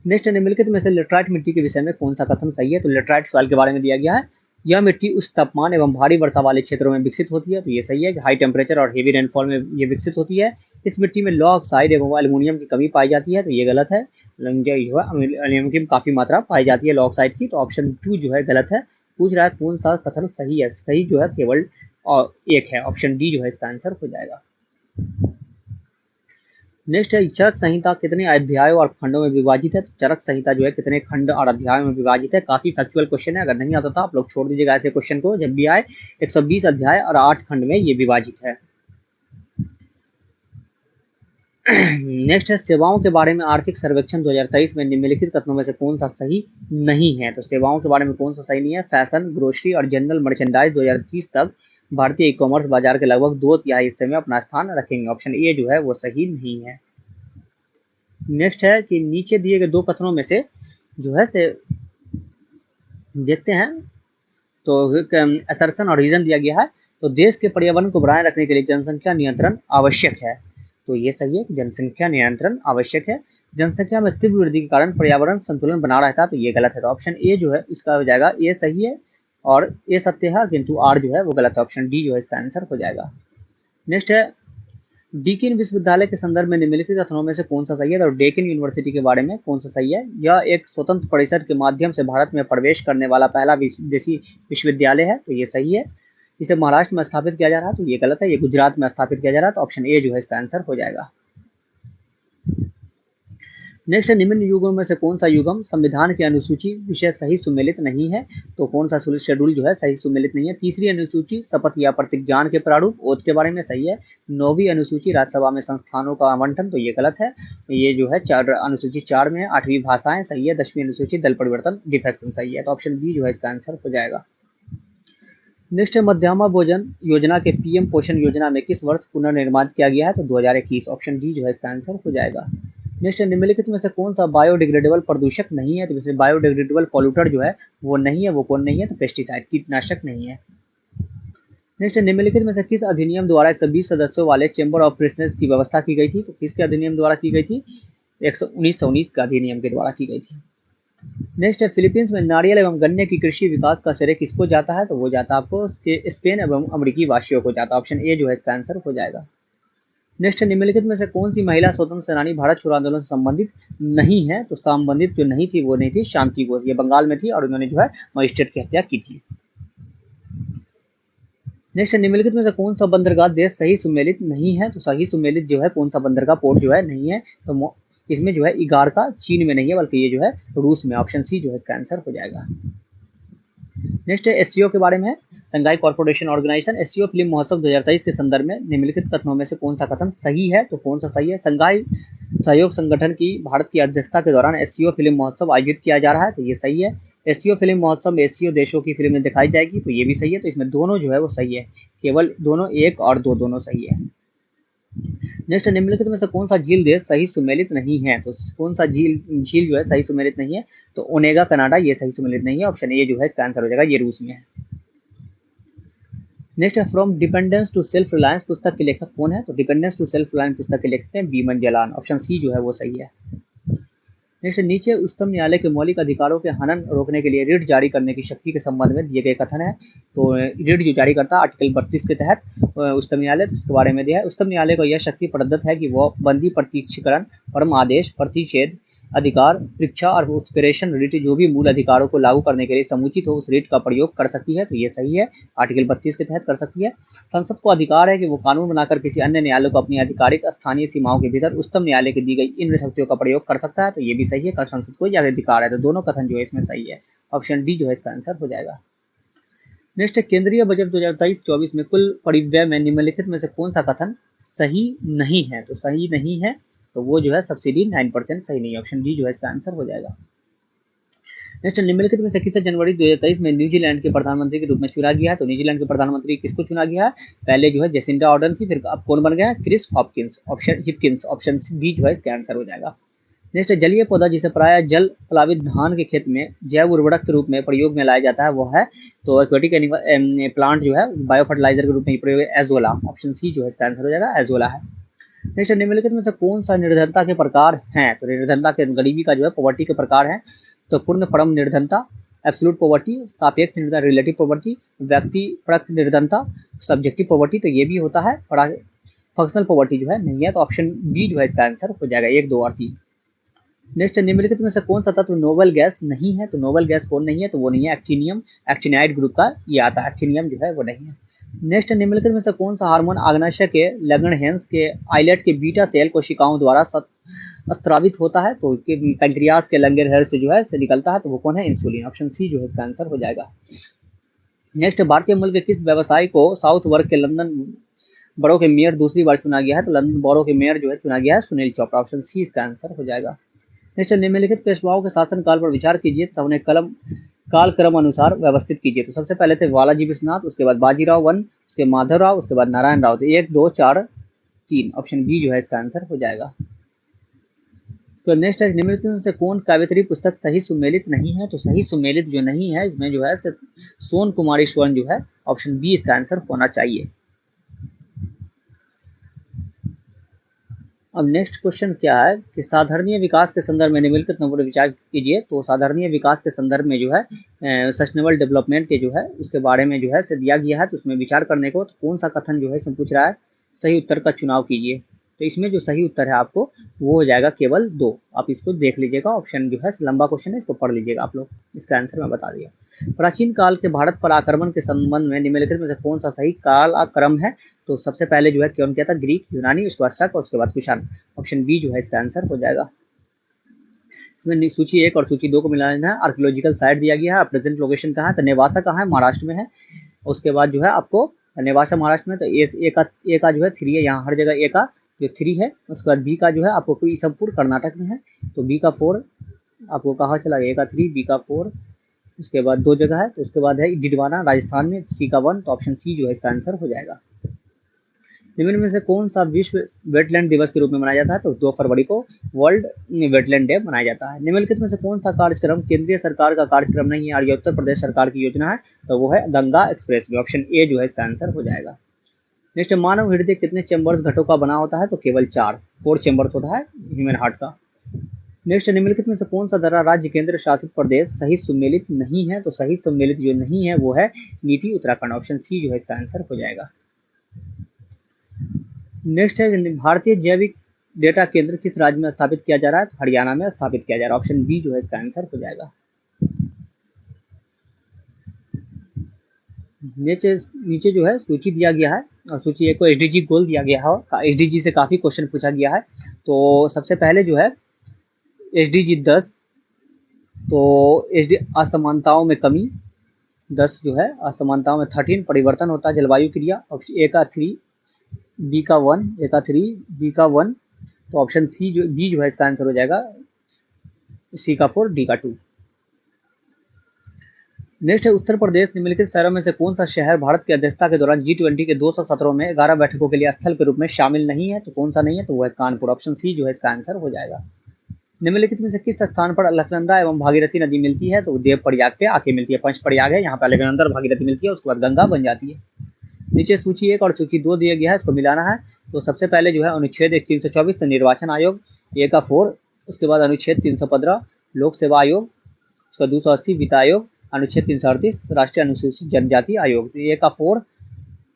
नेक्स्ट, निम्नलिखित में से लेटराइट मिट्टी के विषय में कौन सा कथन सही है, तो लेटराइट सॉइल के बारे में दिया गया है यह मिट्टी उच्च तापमान एवं भारी वर्षा वाले क्षेत्रों में विकसित होती है, तो ये सही है। हाई टेम्परेचर और हेवी रेनफॉल में ये विकसित होती है। इस मिट्टी में लौ ऑक्साइड एवं एल्युमिनियम की कमी पाई जाती है, तो ये गलत है। एल्युमिनियम की काफी मात्रा पाई जाती है लौ ऑक्साइड की, तो ऑप्शन 2 जो है गलत है। पूछ रहा है कौन सा कथन सही है, सही जो है केवल एक है, ऑप्शन डी जो है इसका आंसर हो जाएगा। नेक्स्ट है चरक संहिता कितने अध्यायों और खंडों में विभाजित है, तो चरक संहिता जो है कितने खंड और अध्यायों में विभाजित है। काफी फैक्चुअल क्वेश्चन है, अगर नहीं आता था आप लोग छोड़ दीजिएगा ऐसे क्वेश्चन को, जब भी आए 120 अध्याय और 8 खंड में ये विभाजित है। नेक्स्ट है सेवाओं के बारे में आर्थिक सर्वेक्षण 2023 में निम्नलिखित कथनों में से कौन सा सही नहीं है, तो सेवाओं के बारे में कौन सा सही नहीं है। फैशन, ग्रोसरी और जनरल मर्चेंडाइज 2030 तक भारतीय ई कॉमर्स बाजार के लगभग 2/3 हिस्से में अपना स्थान रखेंगे, ऑप्शन ए जो है वो सही नहीं है। नेक्स्ट है कि नीचे दिए गए 2 कथनों में से जो है से देखते हैं, तो असर्शन और रीजन दिया गया है, तो देश के पर्यावरण को बनाए रखने के लिए जनसंख्या नियंत्रण आवश्यक है, तो ये सही है, जनसंख्या नियंत्रण आवश्यक है। जनसंख्या में तीव्र वृद्धि के कारण पर्यावरण संतुलन बना रहता है, तो ये गलत है, तो ऑप्शन ए जो है इसका हो जाएगा, ए सही है और ए सत्य है, किंतु आर जो है वो गलत है, ऑप्शन डी जो है इसका आंसर हो जाएगा। नेक्स्ट है डीकिन विश्वविद्यालय के संदर्भ में निम्नलिखित कथनों में से कौन सा सही है, तो डेकिन यूनिवर्सिटी के बारे में कौन सा सही है। यह एक स्वतंत्र परिषद के माध्यम से भारत में प्रवेश करने वाला पहला विदेशी विश्वविद्यालय है, तो ये सही है। इसे महाराष्ट्र में स्थापित किया जा रहा है, तो ये गलत है, ये गुजरात में स्थापित किया जा रहा है, तो ऑप्शन ए जो है इसका आंसर हो जाएगा। नेक्स्ट है, निम्न युगों में से कौन सा युगम संविधान की अनुसूची विषय सही सुमेलित नहीं है, तो कौन सा शेड्यूल जो है सही सुमेलित नहीं है। तीसरी अनुसूची शपथ या प्रतिज्ञान के प्रारूप ओथ के बारे में सही है। 9वीं अनुसूची राज्यसभा में संस्थानों का आवंटन, तो ये गलत है, ये जो है अनुसूची 4 में है। 8वीं भाषाएं सही है। 10वीं अनुसूची दल परिवर्तन डिफेक्शन सही है, तो ऑप्शन बी जो है इसका आंसर हो जाएगा। नेक्स्ट है, मध्याह्न भोजन योजना के पीएम पोषण योजना में किस वर्ष पुनर्निर्माण किया गया है, तो 2021, ऑप्शन डी जो है इसका आंसर हो जाएगा। नेक्स्ट है, निम्नलिखित में से कौन सा बायोडिग्रेडेबल प्रदूषक नहीं है, तो जैसे बायोडिग्रेडेबल पॉल्यूटर जो है वो नहीं है, वो कौन नहीं है, तो पेस्टिसाइड कीटनाशक नहीं है। नेक्स्ट है, निम्नलिखित में से किस अधिनियम द्वारा 120 सदस्यों वाले चैम्बर ऑफ प्रिजनर्स की व्यवस्था की गई थी, तो किसके अधिनियम द्वारा की गई थी, 1919 का अधिनियम के द्वारा की गई थी। नेक्स्ट है, फिलीपींस में नारियल एवं गन्ने की कृषि विकास का श्रेय किसको जाता है, तो वो जाता है आपको स्पेन एवं अमेरिकी वासियों को जाता है, ऑप्शन ए जो है इसका आंसर हो जाएगा। नेक्स्ट है, निम्नलिखित में से कौन सी महिला स्वतंत्र सेनानी भारत छोड़ो आंदोलन से संबंधित नहीं है, तो संबंधित जो नहीं थी वो नहीं थी शांति घोष, ये बंगाल में थी और उन्होंने जो है मजिस्ट्रेट की हत्या की थी। नेक्स्ट है, निम्नलिखित में से कौन सा बंदरगाह देश सही सुमेलित नहीं है, तो सही सुमेलित जो है कौन सा बंदरगाह पोर्ट जो है नहीं है, तो इसमें जो है इगारका चीन में नहीं है बल्कि ये जो है रूस में, ऑप्शन सी जो है इसका आंसर हो जाएगा। नेक्स्ट है, एससीओ के बारे में है, Shanghai corporation organisation. SCO film महोत्सव 2023 के संदर्भ में निम्नलिखित कथनों में से कौन सा कथन सही है, तो कौन सा सही है। संघाई सहयोग संगठन की भारत की अध्यक्षता के दौरान एससीओ फिल्म महोत्सव आयोजित किया जा रहा है, तो ये सही है। एससीओ फिल्म महोत्सव में एससीओ देशों की फिल्में दिखाई जाएगी, तो ये भी सही है, तो इसमें दोनों जो है वो सही है, केवल दोनों 1 और 2 दोनों सही है। नेक्स्ट, निम्नलिखित में से कौन सा झील देश सही सुमेलित नहीं है, तो कौन सा झील जो है सही सुमेलित नहीं है, तो ओनेगा कनाडा ये सही सुमेलित नहीं है, ऑप्शन ए जो है इसका आंसर हो जाएगा, ये रूस में है। नेक्स्ट है, from dependence to self reliance पुस्तक के लेखक कौन है, तो डिपेंडेंस टू सेल्फ रिलायंस पुस्तक के लेखक हैं बीमन जलान, ऑप्शन सी जो है वो सही है। नेक्स्ट, नीचे उच्चतम न्यायालय के मौलिक अधिकारों के हनन रोकने के लिए रिट जारी करने की शक्ति के संबंध में दिए गए कथन है, तो रिट जो जारी करता है आर्टिकल 32 के तहत उच्चतम न्यायालय, उसके बारे में दिया है। उच्चतम न्यायालय को यह शक्ति प्रदत्त है कि वह बंदी प्रत्यक्षीकरण, परम आदेश, प्रतिषेध अधिकार, परीक्षा और उत्प्रेषण रिट जो भी मूल अधिकारों को लागू करने के लिए समुचित हो उस रिट का प्रयोग कर सकती है, तो ये सही है, आर्टिकल 32 के तहत कर सकती है। संसद को अधिकार है कि वो कानून बनाकर किसी अन्य न्यायालय को अपनी आधिकारिक स्थानीय सीमाओं के भीतर उच्चतम न्यायालय की दी गई इन शक्तियों का प्रयोग कर सकता है, तो ये भी सही है, संसद को यह अधिकार है, तो दोनों कथन जो है इसमें सही है, ऑप्शन डी जो है इसका आंसर हो जाएगा। नेक्स्ट, केंद्रीय बजट 2023-24 में कुल परिव्यय में निम्नलिखित में से कौन सा कथन सही नहीं है, तो सही नहीं है, तो वो जो है सब्सिडी 9% सही नहीं है, ऑप्शन डी जो है इसका आंसर हो जाएगा। नेक्स्ट, निम्नलिखित में से किसे जनवरी 2023 में न्यूजीलैंड के प्रधानमंत्री के रूप में चुना गया है, तो न्यूजीलैंड के प्रधानमंत्री किसको चुना गया है, पहले जो है जेसिंडा आर्डर्न थी, फिर अब कौन बन गया है, क्रिस हॉपकिंस, ऑप्शन डी जो है इसका आंसर हो जाएगा। नेक्स्ट, जलीय पौधा जिसे प्राय जल प्लावित धान के खेत में जैव उर्वरक के रूप में प्रयोग में लाया जाता है वो है, तो एक्वेटिक एनिमल प्लांट जो है बायो फर्टिलाइजर के रूप में प्रयोग एजोला, ऑप्शन सी जो है इसका आंसर हो जाएगा, एजोला है। नेक्स्ट, निम्नलिखित में से कौन सा निर्धनता के प्रकार हैं, तो निर्धनता के गरीबी का जो है पॉवर्टी के प्रकार है, तो पूर्ण परम निर्धनता, एब्सोल्यूट पॉवर्टी, सापेक्ष निर्धनता रिलेटिव पॉवर्टी, व्यक्ति परक निर्धनता, सब्जेक्टिव पॉवर्टी, तो ये भी होता है, फंक्शनल पॉवर्टी जो है नहीं है, तो ऑप्शन बी जो है इसका आंसर हो जाएगा, 1, 2 और 3। नेक्स्ट, निम्नलिखित में से कौन सा तत्व नोबल गैस नहीं है, तो नोबल गैस कौन नहीं है, तो वो नहीं है एक्टिनियम, एक्टिनाइड ग्रुप का ये आता है, एक्टिनियम जो है वो नहीं है। नेक्स्ट, निम्नलिखित में से कौन सा हार्मोन आग्नेय के लैंगरहैंस के आइलेट के बीटा सेल कोशिकाओं द्वारा स्त्रावित होता है, तो पैंक्रियास के लैंगरहैंस से जो है से निकलता है, तो वो कौन है, इंसुलिन, ऑप्शन सी जो है इसका आंसर हो जाएगा। नेक्स्ट, भारतीय मूल के किस व्यवसायी को साउथ वर्ग के लंदन बरो के मेयर दूसरी बार चुना गया है, तो लंदन बरो के मेयर जो है चुना गया है सुनील चोपड़ा, ऑप्शन सी इसका आंसर हो जाएगा। नेक्स्ट, निम्नलिखित पेशवाओं के शासनकाल पर विचार कीजिए तथा उन्हें कालक्रम अनुसार व्यवस्थित कीजिए, तो सबसे पहले थे बालाजी विश्वनाथ, उसके बाद बाजीराव वन, उसके माधवराव, उसके बाद नारायण राव, तो 1, 2, 4, 3, ऑप्शन बी जो है इसका आंसर हो जाएगा। तो नेक्स्ट है, निम्नलिखित से कौन काव्यत्री पुस्तक सही सुमेलित नहीं है, तो सही सुमेलित जो नहीं है इसमें जो है सोन कुमारी स्वर्ण जो है, ऑप्शन बी इसका आंसर होना चाहिए। अब नेक्स्ट क्वेश्चन क्या है कि साधारणीय विकास के संदर्भ में निम्नलिखित पर विचार कीजिए, तो साधारणीय विकास के संदर्भ में जो है सस्टेनेबल डेवलपमेंट के जो है उसके बारे में जो है से दिया गया है, तो उसमें विचार करने को, तो कौन सा कथन जो है इसमें पूछ रहा है, सही उत्तर का चुनाव कीजिए। तो इसमें जो सही उत्तर है आपको वो हो जाएगा केवल 2। आप इसको देख लीजिएगा, ऑप्शन जो है लंबा क्वेश्चन है, इसको पढ़ लीजिएगा आप लोग। इसका आंसर मैं बता दिया। प्राचीन काल के भारत पर आक्रमण के संबंध में निम्नलिखित में से कौन सा सही कालक्रम है? तो सबसे पहले जो है कौन किया था? ग्रीक, यूनानी, उसके बाद शक और उसके बाद कुषाण। ऑप्शन बी जो है इसका आंसर हो जाएगा। इसमें सूची 1 और सूची 2 को मिलाना है। आर्कियोलॉजिकल साइट दिया गया है, प्रेजेंट लोकेशन कहाँ है? तो नेवासा कहाँ है? महाराष्ट्र में है। उसके बाद जो है आपको नेवासा महाराष्ट्र में, तो ए का जो है 3 है, यहाँ हर जगह ए का जो 3 है। उसके बाद बी का जो है आपको ईसमपुर कर्नाटक में है, तो बी का 4 आपको कहाँ चला गया? ए का 3, बी का 4, उसके बाद 2 जगह है, तो उसके बाद है डिडवाना राजस्थान में, सी का 1, तो ऑप्शन सी जो है इसका आंसर हो जाएगा। निम्न में से कौन सा विश्व वेटलैंड दिवस के रूप में मनाया जाता है? तो 2 फरवरी को वर्ल्ड वेटलैंड डे मनाया जाता है। निम्नलिखित में से कौन सा कार्यक्रम केंद्रीय सरकार का कार्यक्रम नहीं है और ये उत्तर प्रदेश सरकार की योजना है? तो वो है Ganga express way. Option A जो है इसका आंसर हो जाएगा। नेक्स्ट, मानव हृदय कितने चैम्बर्स घटों का बना होता है? तो केवल 4 चैम्बर्स होता है ह्यूमन हार्ट का। नेक्स्ट, निम्नलिखित में से कौन सा दर्रा राज्य केंद्र शासित प्रदेश सही सम्मिलित नहीं है? तो सही सम्मिलित जो नहीं है वो है नीति उत्तराखंड। ऑप्शन सी जो है इसका आंसर हो जाएगा। नेक्स्ट है, भारतीय जैविक डेटा केंद्र किस राज्य में स्थापित किया जा रहा है? तो हरियाणा में स्थापित किया जा रहा है। ऑप्शन बी जो है इसका आंसर हो जाएगा। नीचे जो है सूची दिया गया है और सूची 1 को एसडीजी गोल दिया गया है। एसडीजी से काफी क्वेश्चन पूछा गया है। तो सबसे पहले जो है एसडीजी 10, तो असमानताओं में कमी 10 जो है, असमानताओं में 13 परिवर्तन होता है जलवायु क्रिया। ए का 3, बी का 1, ए का 3, बी का 1, तो ऑप्शन सी जो बी जो है इसका आंसर हो जाएगा। सी का 4, डी का 2। नेक्स्ट है, उत्तर प्रदेश निम्नलिखित शहरों में से कौन सा शहर भारत की अध्यक्षता के दौरान G20 के 200 सत्रों में 11 बैठकों के लिए स्थल के रूप में शामिल नहीं है? तो कौन सा नहीं है? तो वो है कानपुर। ऑप्शन सी जो है इसका आंसर हो जाएगा। निम्नलिखित में से किस स्थान पर अलकनंदा एवं भागीरथी नदी मिलती है? तो देव प्रयाग पे आके मिलती है। पंच प्रयाग है, यहाँ पे अलकनंदा और भागीरथी मिलती है, उसके बाद गंगा बन जाती है। नीचे सूची 1 और सूची 2 दिया गया है, इसको मिलाना है। तो सबसे पहले जो है अनुच्छेद 324 तो निर्वाचन आयोग, ए का 4, उसके बाद अनुच्छेद 315 लोक सेवा आयोग, उसका 280 वित्त आयोग, अनुच्छेद 338 राष्ट्रीय अनुसूचित जनजाति आयोग। तो ए का 4,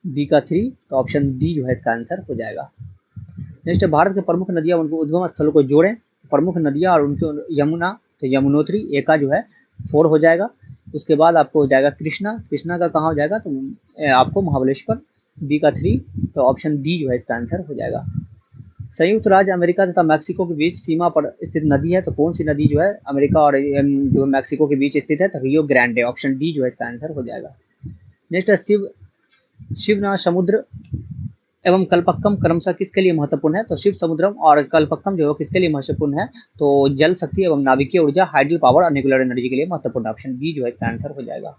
बी का 3, तो ऑप्शन डी जो है इसका आंसर हो जाएगा। नेक्स्ट, भारत के प्रमुख नदियां उनके उद्गम स्थलों को जोड़ें। प्रमुख नदियां और उनके यमुना, तो यमुनोत्री ए का जो है 4 हो जाएगा। उसके बाद आपको हो जाएगा कृष्णा का कहाँ हो जाएगा? तो आपको महाबलेश्वर, बी का 3, तो ऑप्शन डी जो है इसका आंसर हो जाएगा। संयुक्त राज्य अमेरिका तथा मैक्सिको के बीच सीमा पर स्थित नदी है, तो कौन सी नदी जो है अमेरिका और जो मैक्सिको के बीच स्थित है? तो रियो ग्रांडे। ऑप्शन डी जो है इसका आंसर हो जाएगा। नेक्स्ट है, शिवना समुद्र एवं कल्पक्कम क्रमशः किसके लिए महत्वपूर्ण है? तो शिव समुद्रम और कल्पक्कम जो है किसके लिए महत्वपूर्ण है? तो जल शक्ति एवं नाभिकीय ऊर्जा, हाइड्रो पावर और न्यूक्लियर एनर्जी के लिए महत्वपूर्ण। ऑप्शन बी जो है इसका आंसर हो जाएगा।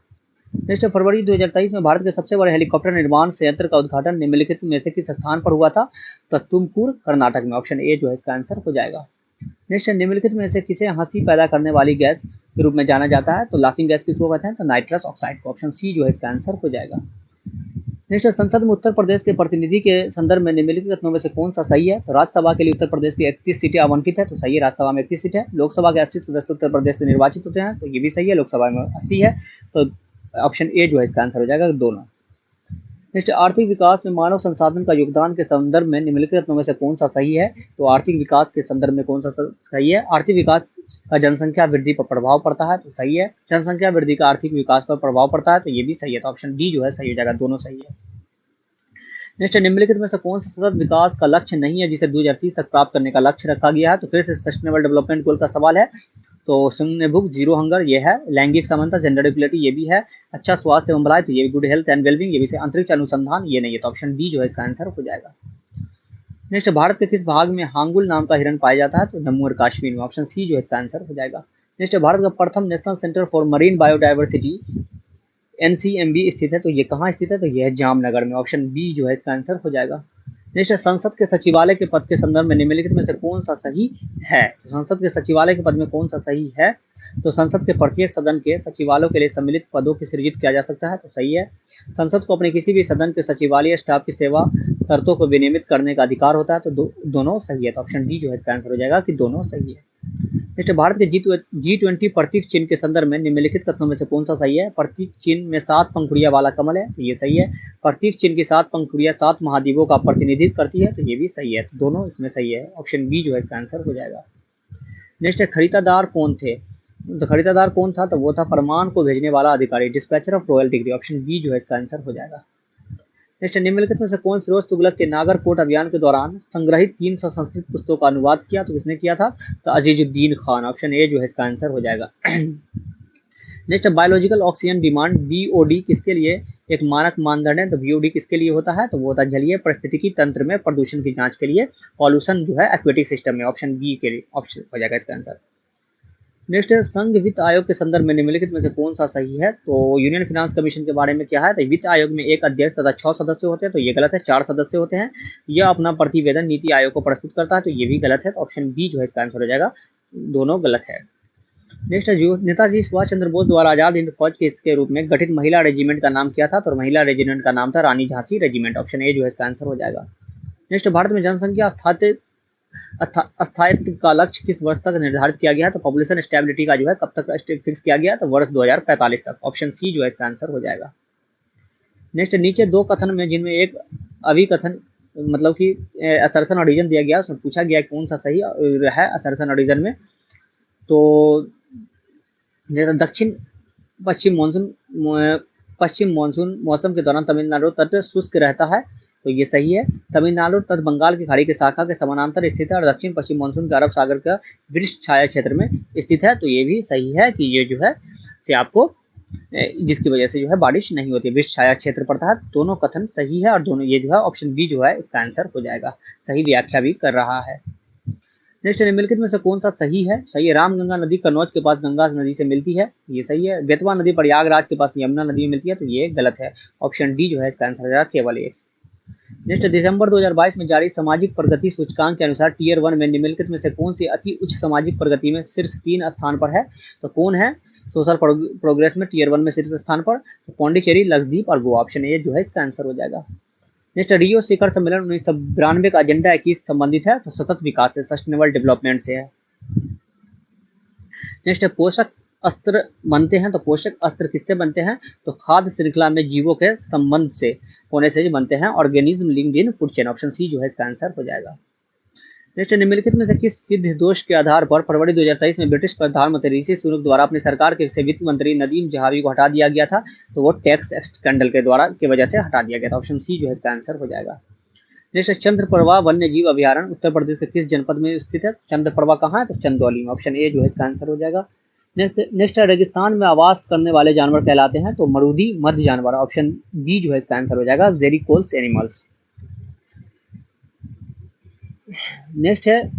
नेक्स्ट, फरवरी 2023 में भारत के सबसे बड़े हेलीकॉप्टर निर्माण संयंत्र का उद्घाटन निम्नलिखित में से किस स्थान पर हुआ था? तो तुमकुर कर्नाटक में। ऑप्शन ए जो है इसका आंसर हो जाएगा। नेक्स्ट, निम्नलिखित में से किसे हंसी पैदा करने वाली गैस के रूप में जाना जाता है? तो लाफिंग गैस किसको कहते हैं? तो नाइट्रस ऑक्साइड को। ऑप्शन सी जो है इसका आंसर हो जाएगा। नेक्स्ट, संसद में उत्तर प्रदेश के प्रतिनिधि के संदर्भ में निम्नलिखित कथनों में से कौन सा सही है? तो राज्यसभा के लिए उत्तर प्रदेश की 31 सीटें आवंटित है, तो सही है, राज्यसभा में 31 सीट है। लोकसभा के 80 सदस्य उत्तर प्रदेश से निर्वाचित होते हैं, तो ये भी सही है, लोकसभा में 80 है, तो ऑप्शन ए जो है इसका आंसर हो जाएगा, दोनों। नेक्स्ट, आर्थिक विकास में मानव संसाधन का योगदान के संदर्भ में निम्नलिखित कथनों में से कौन सा सही है? तो आर्थिक विकास के संदर्भ में कौन सा सही है? आर्थिक विकास का जनसंख्या वृद्धि पर प्रभाव पड़ता है, तो सही है। जनसंख्या वृद्धि का आर्थिक विकास पर प्रभाव पड़ता है, तो ये भी सही है, तो ऑप्शन डी जो है सही हो जाएगा, दोनों सही है। नेक्स्ट, निम्नलिखित में से कौन सा सतत विकास का लक्ष्य नहीं है जिसे 2030 तक प्राप्त करने का लक्ष्य रखा गया है? तो फिर से सस्टेनेबल डेवलपमेंट गोल का सवाल है। तो शून्य भूख, जीरो हंगर ये है, लैंगिक समानता, जेंडर इक्वलिटी ये भी है, अच्छा स्वास्थ्य एवं भलाई तो ये भी, गुड हेल्थ एंड वेलबींग ये भी, अंतरिक्ष अनुसंधान ये नहीं है, तो ऑप्शन डी जो है इसका आंसर हो जाएगा। नेक्स्ट, भारत के किस भाग में हांगुल नाम का हिरण पाया जाता है? तो जम्मू और कश्मीर में। ऑप्शन सी जो है इसका आंसर हो जाएगा। नेक्स्ट, भारत का प्रथम national centre for marine biodiversity NCMB स्थित है, तो ये कहाँ स्थित है? तो यह है जामनगर में। ऑप्शन बी जो है इसका आंसर हो जाएगा। नेक्स्ट, संसद के सचिवालय के पद के संदर्भ में निम्नलिखित में से कौन सा सही है? तो संसद के सचिवालय के पद में कौन सा सही है? तो संसद के प्रत्येक सदन के सचिवालयों के लिए सम्मिलित पदों की सृजित किया जा सकता है, तो सही है। संसद को अपने किसी भी सदन के सचिवालय स्टाफ की सेवा शर्तों को विनियमित करने का अधिकार होता है, तो दोनों सही है, तो ऑप्शन डी जो है इसका आंसर हो जाएगा कि दोनों सही है। नेक्स्ट, भारत के G20 प्रतीक चिन्ह के संदर्भ में निम्नलिखित कथनों में से कौन सा सही है? प्रतीक चिन्ह में 7 पंखुड़ियां वाला कमल है, तो ये सही है। प्रतीक चिन्ह की 7 पंखुड़ियां 7 महाद्वीपों का प्रतिनिधित्व करती है, तो ये भी सही है। दोनों इसमें सही है, ऑप्शन बी जो है इसका आंसर हो जाएगा। नेक्स्ट, खरीदार कौन थे? तो खरीदार कौन था? तो वो था फरमान को भेजने वाला अधिकारी, dispatcher of royal degree, option B जो है इसका आंसर हो जाएगा। नेक्स्ट, निम्नलिखित में से कौन फिरोज तुगलक के नागरकोट अभियान के दौरान संग्रहित 300 संस्कृत पुस्तकों का अनुवाद किया? तो किसने किया था? तो अजीजुद्दीन खान, ऑप्शन ए जो है इसका आंसर हो जाएगा। Next, biological oxygen demand BOD किसके लिए एक मानक मानदंड है? तो बीओडी किसके लिए होता है? तो वो होता है जलीय पारिस्थितिकी तंत्र में प्रदूषण की जांच के लिए, पॉल्यूशन जो है एक्वेटिक सिस्टम में, ऑप्शन बी के लिए ऑप्शन हो जाएगा इसका आंसर। नेक्स्ट, संघ वित्त आयोग के संदर्भ में निम्नलिखित में से कौन सा सही है? तो यूनियन फाइनेंस कमीशन के बारे में क्या है? तो वित्त आयोग में एक अध्यक्ष तथा 6 सदस्य होते हैं, तो ये गलत है, 4 सदस्य होते हैं। यह अपना प्रतिवेदन नीति आयोग को प्रस्तुत करता है, तो ये भी गलत है, तो ऑप्शन बी जो है इसका आंसर हो जाएगा। दोनों गलत है। नेक्स्ट, जो नेताजी सुभाष चंद्र बोस द्वारा आजाद हिंद फौज के रूप में गठित महिला रेजिमेंट का नाम क्या था? तो महिला रेजिमेंट का नाम था रानी झांसी रेजिमेंट, ऑप्शन ए जो है इसका आंसर हो जाएगा। नेक्स्ट, भारत में जनसंख्या स्थायित्व का लक्ष्य किस वर्ष तक निर्धारित किया गया है? तो पॉपुलेशन स्टेबिलिटी का जो है कब तक फिक्स किया गया है? तो वर्ष 2045 तक, ऑप्शन सी जो है इसका आंसर हो जाएगा। नेक्स्ट, नीचे 2 कथन में जिनमें एक अभिकथन मतलब कि असर्शन और रीजन दिया गया, उसमें पूछा गया कौन सा सही है असर्शन और रीजन में। तो दक्षिण पश्चिम मानसून मौसम के दौरान तमिलनाडु तट शुष्क रहता है, तो ये सही है। तमिलनाडु तट बंगाल की खाड़ी के शाखा के समानांतर स्थित है और दक्षिण पश्चिम मानसून के अरब सागर का वृक्ष छाया क्षेत्र में स्थित है, तो ये भी सही है कि ये जो है से आपको जिसकी वजह से जो है बारिश नहीं होती, वृक्ष छाया क्षेत्र पड़ता है। दोनों कथन सही है और दोनों ये जो है ऑप्शन बी जो है इसका आंसर हो जाएगा, सही व्याख्या भी कर रहा है। नेक्स्ट, निम्नलिखित में से कौन सा सही है? सही है, रामगंगा नदी कन्नौज के पास गंगा नदी से मिलती है, ये सही है। बेतवा नदी प्रयागराज के पास यमुना नदी में मिलती है, तो ये गलत है, ऑप्शन डी जो है इसका आंसर हो जाएगा केवल एक। नेक्स्ट, दिसंबर 2022 में जारी सामाजिक प्रगति सूचकांक के अनुसार टियर 1 में निम्नलिखित में से कौन सी अति उच्च सामाजिक प्रगति में शीर्ष 3 स्थान पर है? तो कौन है सोशल प्रोग्रेस में टियर 1 में शीर्ष स्थान पर? तो पौंडीचेरी, लक्षद्वीप और गोवा, ऑप्शन ए जो है इसका आंसर हो जाएगा। नेक्स्ट, रियो शिखर सम्मेलन 1992 का एजेंडा 21 संबंधित है, तो सतत विकास से, सस्टेनेबल डेवलपमेंट से है। नेक्स्ट, पोषक अस्त्र बनते हैं, तो पोषक अस्त्र किससे बनते हैं? तो खाद्य श्रृंखला में जीवों के संबंध से होने से बनते हैं, organism linked in food chain, option C जो है इसका आंसर हो जाएगा। नेक्स्ट, निम्नलिखित में से किस सिद्ध दोष के आधार पर फरवरी 2023 में ब्रिटिश प्रधानमंत्री ऋषि सुनक द्वारा अपनी सरकार के से वित्त मंत्री नदीम जहावी को हटा दिया गया था? तो वो टैक्स स्कैंडल के वजह से हटा दिया गया था, ऑप्शन सी जो है इसका आंसर हो जाएगा। नेक्स्ट, चंद्रप्रभा वन्य जीव अभ्यारण्य उत्तर प्रदेश के किस जनपद में स्थित है? चंद्रप्रभा कहाँ है? तो चंदौली में, ऑप्शन ए जो है इसका आंसर हो जाएगा। नेक्स्ट, रेगिस्तान में आवास करने वाले जानवर कहलाते हैं? तो मरूदी मध्य जानवर, ऑप्शन बी जो है इसका आंसर हो जाएगा, जेरिकोल्स एनिमल्स। नेक्स्ट है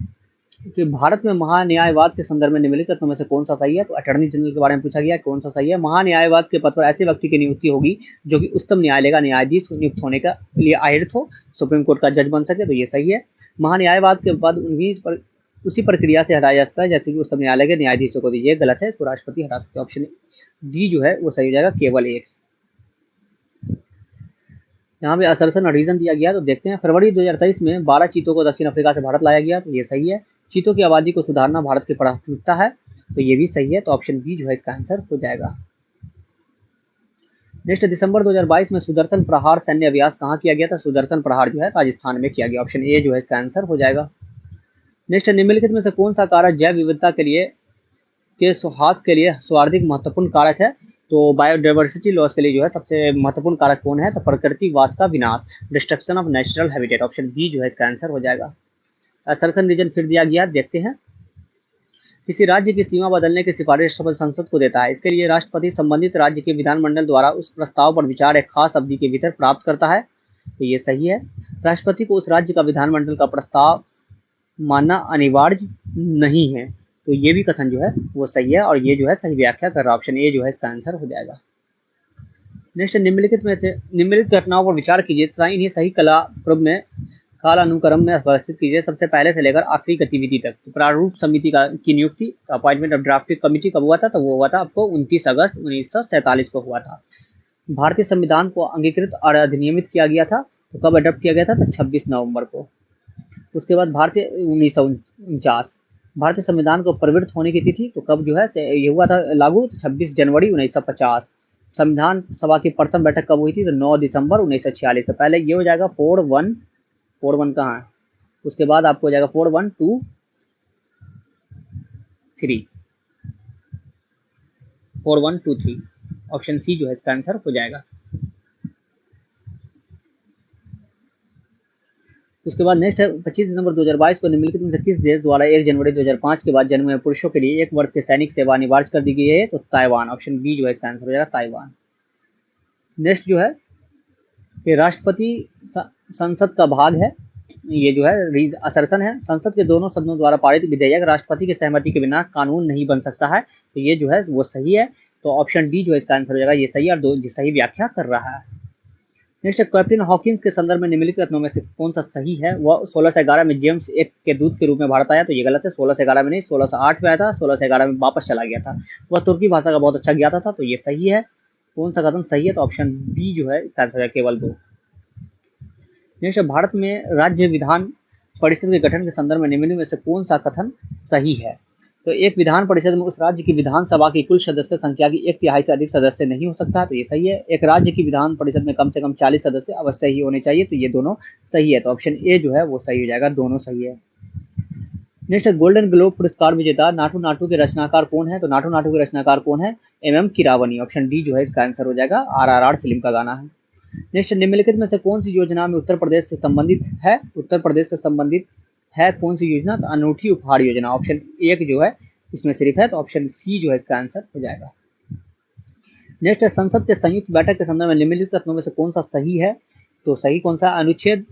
कि भारत में महान्यायवाद के संदर्भ में निम्नलिखित में से कौन सा सही है? तो अटॉर्नी जनरल के बारे में पूछा गया कौन सा सही है। महान्यायवाद के पद पर ऐसे व्यक्ति की नियुक्ति होगी जो कि उच्चतम न्यायालय का न्यायाधीश नियुक्त होने के लिए आयरत हो, सुप्रीम कोर्ट का जज बन सके, तो ये सही है। महान्यायवाद के पद उसी प्रक्रिया से हटाया जाता है जैसे कि उच्चतम न्यायालय के न्यायाधीशों को, ये गलत है, इसको राष्ट्रपति हटा सकते हैं, ऑप्शन डी जो है वो सही हो जाएगा, केवल एक। यहाँ पे असर्शन और रीजन दिया गया, तो देखते हैं। फरवरी 2023 में 12 चीतों को दक्षिण अफ्रीका से भारत लाया गया, तो ये सही है। चीतों की आबादी को सुधारना भारत की प्राथमिकता है, तो ये भी सही है, तो ऑप्शन बी जो है इसका आंसर हो जाएगा। नेक्स्ट, दिसंबर 2022 में सुदर्शन प्रहार सैन्य अभ्यास कहाँ किया गया था? सुदर्शन प्रहार जो है राजस्थान में किया गया, ऑप्शन ए जो है इसका आंसर हो जाएगा। नेक्स्ट, निम्नलिखित में से कौन सा कारक जैव विविधता के सुहास के लिए सर्वाधिक महत्वपूर्ण कारक है? तो बायोडाइवर्सिटी लॉस के लिए जो है सबसे महत्वपूर्ण कारक कौन है? तो प्रकृतिवास का विनाश, destruction of natural habitat, option B जो है इसका आंसर हो जाएगा। असर्शन रीजन फिर दिया गया, देखते हैं। किसी राज्य की सीमा बदलने की सिफारिश राष्ट्रपति संसद को देता है, इसके लिए राष्ट्रपति संबंधित राज्य के विधानमंडल द्वारा उस प्रस्ताव पर विचार एक खास अवधि के भीतर प्राप्त करता है, तो ये सही है। राष्ट्रपति को उस राज्य का विधानमंडल का प्रस्ताव मानना अनिवार्य नहीं है, तो ये भी कथन जो है वो सही है और ये जो है सही व्याख्या कर रहा, ऑप्शन ए जो है इसका आंसर हो जाएगा। नेक्स्ट, निम्नलिखित में से निम्नलिखित घटनाओं पर विचार कीजिए तथा इन्हें सही कालानुक्रम में व्यवस्थित कीजिए, सबसे पहले से लेकर आखिरी गतिविधि तक। तो प्रारूप समिति की नियुक्ति, अपॉइंटमेंट ऑफ ड्राफ्टिंग कमेटी कब हुआ था? तो वो हुआ था आपको 29 अगस्त 1947 को हुआ था। भारतीय संविधान को अंगीकृत और अधिनियमित किया गया था, तो कब अडॉप्ट किया गया था? तो 26 नवंबर को। उसके बाद भारतीय 1949, भारतीय संविधान को प्रवृत्त होने की तिथि तो कब जो है ये हुआ था लागू, तो 26 जनवरी 1950। संविधान सभा की प्रथम बैठक कब हुई थी, तो 9 दिसंबर 1946। तो पहले ये हो जाएगा 41 कहाँ है, उसके बाद आपको हो जाएगा 4123 4123। ऑप्शन सी जो है इसका आंसर हो जाएगा। उसके बाद नेक्स्ट है 25 दिसंबर 2022 को निम्नलिखित में से किस देश द्वारा 1 जनवरी 2005 के बाद जन्म हुए पुरुषों के लिए 1 वर्ष की सैनिक सेवा अनिवार्य कर दी गई है, तो ताइवान। ऑप्शन बी जो है इसका आंसर हो जाएगा ताइवान। नेक्स्ट जो है कि राष्ट्रपति संसद का भाग है, ये जो है असर्सन है। संसद के दोनों सदनों द्वारा पारित विधेयक राष्ट्रपति की सहमति के बिना कानून नहीं बन सकता है, तो ये जो है वो सही है। तो ऑप्शन डी जो है इसका आंसर हो जाएगा, ये सही है और सही व्याख्या कर रहा है। नेक्स्ट कैप्टन हॉकिंस के संदर्भ में निम्नलिखित कथनों में से कौन सा सही है। वह 1611 में जेम्स एक के दूत के रूप में भारत आया, तो ये गलत है। 1611 में नहीं, 1608 में आया था, 1611 में वापस चला गया था। वह तुर्की भाषा का बहुत अच्छा ज्ञाता था, तो ये सही है। कौन सा कथन सही है, तो ऑप्शन बी जो है इसका आंसर है केवल 2। नेक्स्ट भारत में राज्य विधान परिषद के गठन के संदर्भ में निम्नलिखित में से कौन सा कथन सही है। तो एक विधान परिषद में उस राज्य की विधानसभा की कुल सदस्य संख्या की 1/3 से अधिक सदस्य नहीं हो सकता, तो ये सही है। एक राज्य की विधान परिषद में कम से कम 40 सदस्य अवश्य ही होने चाहिए, तो ये दोनों सही है। तो ऑप्शन ए जो है वो सही हो जाएगा, दोनों सही है। नेक्स्ट गोल्डन ग्लोब पुरस्कार विजेता नाटू नाटू के रचनाकार कौन है, तो नाटू नाटू के रचनाकार कौन है, एम कीरावनी। ऑप्शन डी जो है इसका आंसर हो जाएगा, RRR फिल्म का गाना है। नेक्स्ट निम्नलिखित में से कौन सी योजना में उत्तर प्रदेश से संबंधित है, उत्तर प्रदेश से संबंधित है कौन सी योजना, तो अनूठी उपहार योजना। ऑप्शन एक जो है इसमें सिर्फ है, तो ऑप्शन सी जो है इसका आंसर हो जाएगा। नेक्स्ट है संसद के संयुक्त बैठक के संदर्भ में निम्नलिखित कथनों में से कौन सा सही है, तो सही कौन सा, अनुच्छेद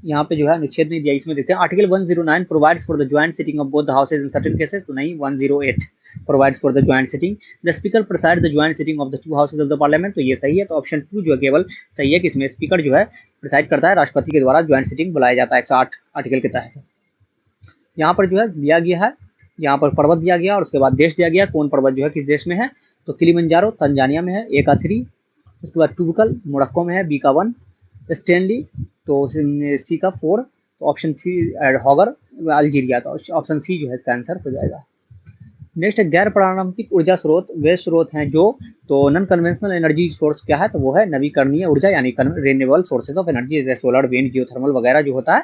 यहाँ पे जो है अनुच्छेद नहीं दिया, इसमें देखते हैं article 109 provides for the joint sitting of both the houses in certain cases, तो नहीं 108 provides for the joint sitting. The speaker preside the joint sitting of the 2 houses of the parliament, तो ये सही है। तो ऑप्शन 2 जो है केवल सही है कि इसमें स्पीकर जो है प्रिसाइड करता है, राष्ट्रपति के द्वारा ज्वाइंट सिटिंग बुलाया जाता है 108 आर्टिकल के तहत। यहाँ पर जो है दिया गया है, यहाँ पर पर्वत दिया गया और उसके बाद देश दिया गया, कौन पर्वत जो है किस देश में है, तो किलिमंजारो तंजानिया में है, ए का 3, उसके बाद टुबकल मोरक्को में है, बी का 1, स्टेनली तो सी का 4, तो ऑप्शन 3 हॉगर अल्जीरिया, तो ऑप्शन सी जो है इसका आंसर हो जाएगा। नेक्स्ट गैर पारंपरिक ऊर्जा स्रोत वे स्रोत हैं जो, तो नॉन कन्वेंशनल एनर्जी सोर्स क्या है, तो वो है नवीकरणीय ऊर्जा यानी रिन्यूएबल सोर्सेज ऑफ एनर्जी, जैसे सोलर, विंड, जियोथर्मल वगैरह जो होता है।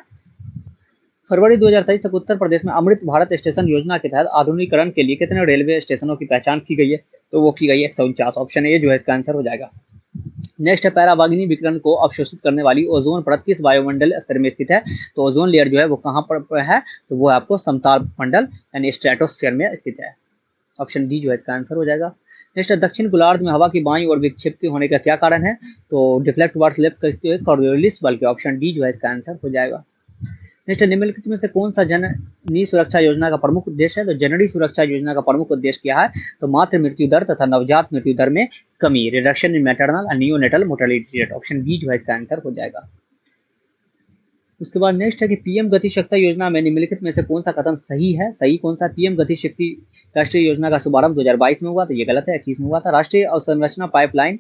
फरवरी 2023 तक उत्तर प्रदेश में अमृत भारत स्टेशन योजना के तहत आधुनिकीकरण के लिए कितने रेलवे स्टेशनों की पहचान की गई है, तो वो की गई है 149। ऑप्शन ए जो है इसका आंसर हो जाएगा। नेक्स्ट है पैरावागिनी विकिरण को अवशोषित करने वाली ओजोन परत किस वायुमंडल स्तर में स्थित है, तो ओजोन लेयर जो है वो कहाँ पर है, तो वो आपको समताप मंडल यानी स्ट्रेटोस्फीयर में स्थित है। ऑप्शन डी जो है इसका आंसर हो जाएगा। नेक्स्ट दक्षिण गोलार्ध में हवा की बाईं ओर विक्षिप्त होने का क्या कारण है, तो डिफ्लेक्ट टुवर्ड्स लेफ्ट कॉर्डियोलिस बल के, ऑप्शन डी जो है इसका आंसर हो जाएगा। नेक्स्ट निम्नलिखित में से कौन सा जननी सुरक्षा योजना का प्रमुख उद्देश्य है, तो जननी सुरक्षा योजना का प्रमुख उद्देश्य क्या है, तो मातृ मृत्यु दर तथा नवजात मृत्यु दर में कमी, reduction in maternal and neonatal mortality rate. Option B जो है इसका आंसर हो जाएगा। उसके बाद नेक्स्ट है कि पीएम गति शक्ति योजना में निम्नलिखित में से कौन सा कथन सही है, सही कौन सा, पीएम गति शक्ति राष्ट्रीय योजना का शुभारंभ 2022 में हुआ, तो ये गलत है, 21 में हुआ था। राष्ट्रीय अवसंरचना पाइपलाइन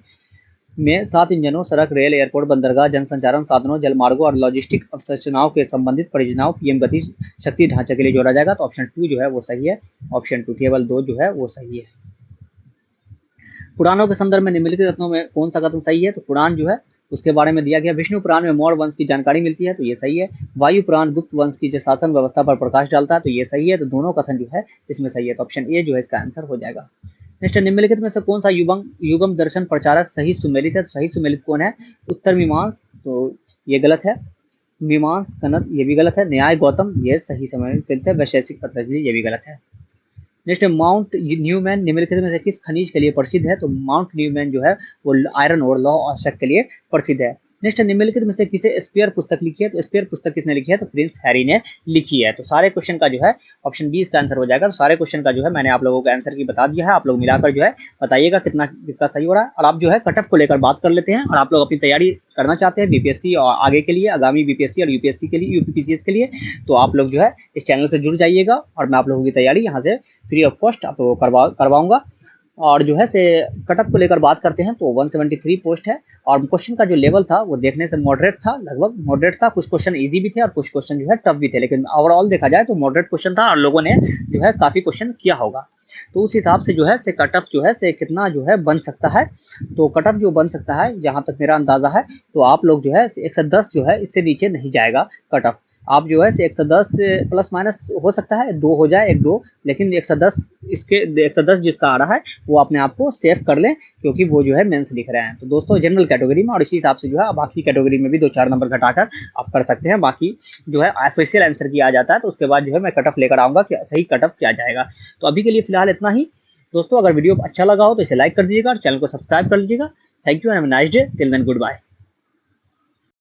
में 7 इंजनों, सड़क, रेल, एयरपोर्ट, बंदरगाह, जनसंचारण साधनों, जलमार्गों और लॉजिस्टिक अवसंरचनाओं के संबंधित परियोजनाओं पीएम गति शक्ति ढांचे के लिए जोड़ा जाएगा, तो ऑप्शन 2 जो है वो सही है। ऑप्शन 2 केवल 2 जो है वो सही है। पुराणों के संदर्भ में निम्नलिखित कथनों में कौन सा कथन सही है, तो पुराण जो है उसके बारे में दिया गया, विष्णु पुराण में मौर्य वंश की जानकारी मिलती है, तो ये सही है। वायु पुराण गुप्त वंश की शासन व्यवस्था पर प्रकाश डालता है, तो ये सही है। तो दोनों कथन जो है इसमें सही है, तो ऑप्शन ए जो है इसका आंसर हो जाएगा। नेक्स्ट निम्नलिखित में से कौन सा युगम दर्शन प्रचारक सही सुमेलित है, तो सही सुमेलित कौन है, उत्तर मीमांस, तो ये गलत है। मीमांस कनद, ये भी गलत है। न्याय गौतम, ये सही सुमेलित है। वैशेषिक पतंजलि, ये भी गलत है। नेक्स्ट माउंट न्यूमैन निम्नलिखित में से किस खनिज के लिए प्रसिद्ध है, तो माउंट न्यूमैन जो है वो आयरन और लौह आवश्यक के लिए प्रसिद्ध है। नेक्स्ट निम्नलिखित में से किसे स्पेयर पुस्तक लिखी है, तो स्पेयर पुस्तक किसने लिखी है, तो प्रिंस हैरी ने लिखी है। तो सारे क्वेश्चन का जो है ऑप्शन बी इसका आंसर हो जाएगा। तो सारे क्वेश्चन का जो है मैंने आप लोगों को आंसर की बता दिया है, आप लोग मिलाकर जो है बताइएगा कितना किसका सही हो रहा है। और आप जो है कट ऑफ को लेकर बात कर लेते हैं, और आप लोग अपनी तैयारी करना चाहते हैं बीपीएससी और आगे के लिए, आगामी बीपीएससी और यूपीएससी के लिए, यूपीपीसीएस के लिए, तो आप लोग जो है इस चैनल से जुड़ जाइएगा और मैं आप लोगों की तैयारी यहाँ से फ्री ऑफ कॉस्ट आप लोगों को करवाऊंगा। और जो है से कट ऑफ को लेकर बात करते हैं तो 173 पोस्ट है और क्वेश्चन का जो लेवल था वो देखने से मॉडरेट था, लगभग मॉडरेट था। कुछ क्वेश्चन इजी भी थे और कुछ क्वेश्चन जो है टफ भी थे, लेकिन ओवरऑल देखा जाए तो मॉडरेट क्वेश्चन था और लोगों ने जो है काफ़ी क्वेश्चन किया होगा। तो उस हिसाब से जो है से कट ऑफ जो है से कितना जो है बन सकता है, तो कट ऑफ जो बन सकता है जहाँ तक मेरा अंदाज़ा है, तो आप लोग जो है 110 जो है इससे नीचे नहीं जाएगा कट ऑफ। आप जो है 110 से प्लस माइनस हो सकता है 2 हो जाए 1-2, लेकिन 110 इसके 110 जिसका आ रहा है वो अपने आप को सेव कर लें, क्योंकि वो जो है मेंस लिख रहे हैं। तो दोस्तों जनरल कैटेगरी में और इसी हिसाब से जो है बाकी कैटेगरी में भी 2-4 नंबर घटाकर आप कर सकते हैं। बाकी जो है ऑफिशियल आंसर किया जाता है तो उसके बाद जो है मैं कट ऑफ लेकर आऊँगा कि सही कट ऑफ क्या जाएगा। तो अभी के लिए फिलहाल इतना ही। दोस्तों अगर वीडियो अच्छा लगा हो तो इसे लाइक कर दीजिएगा और चैनल को सब्सक्राइब कर लीजिएगा। Thank you and have a nice day, till then good bye.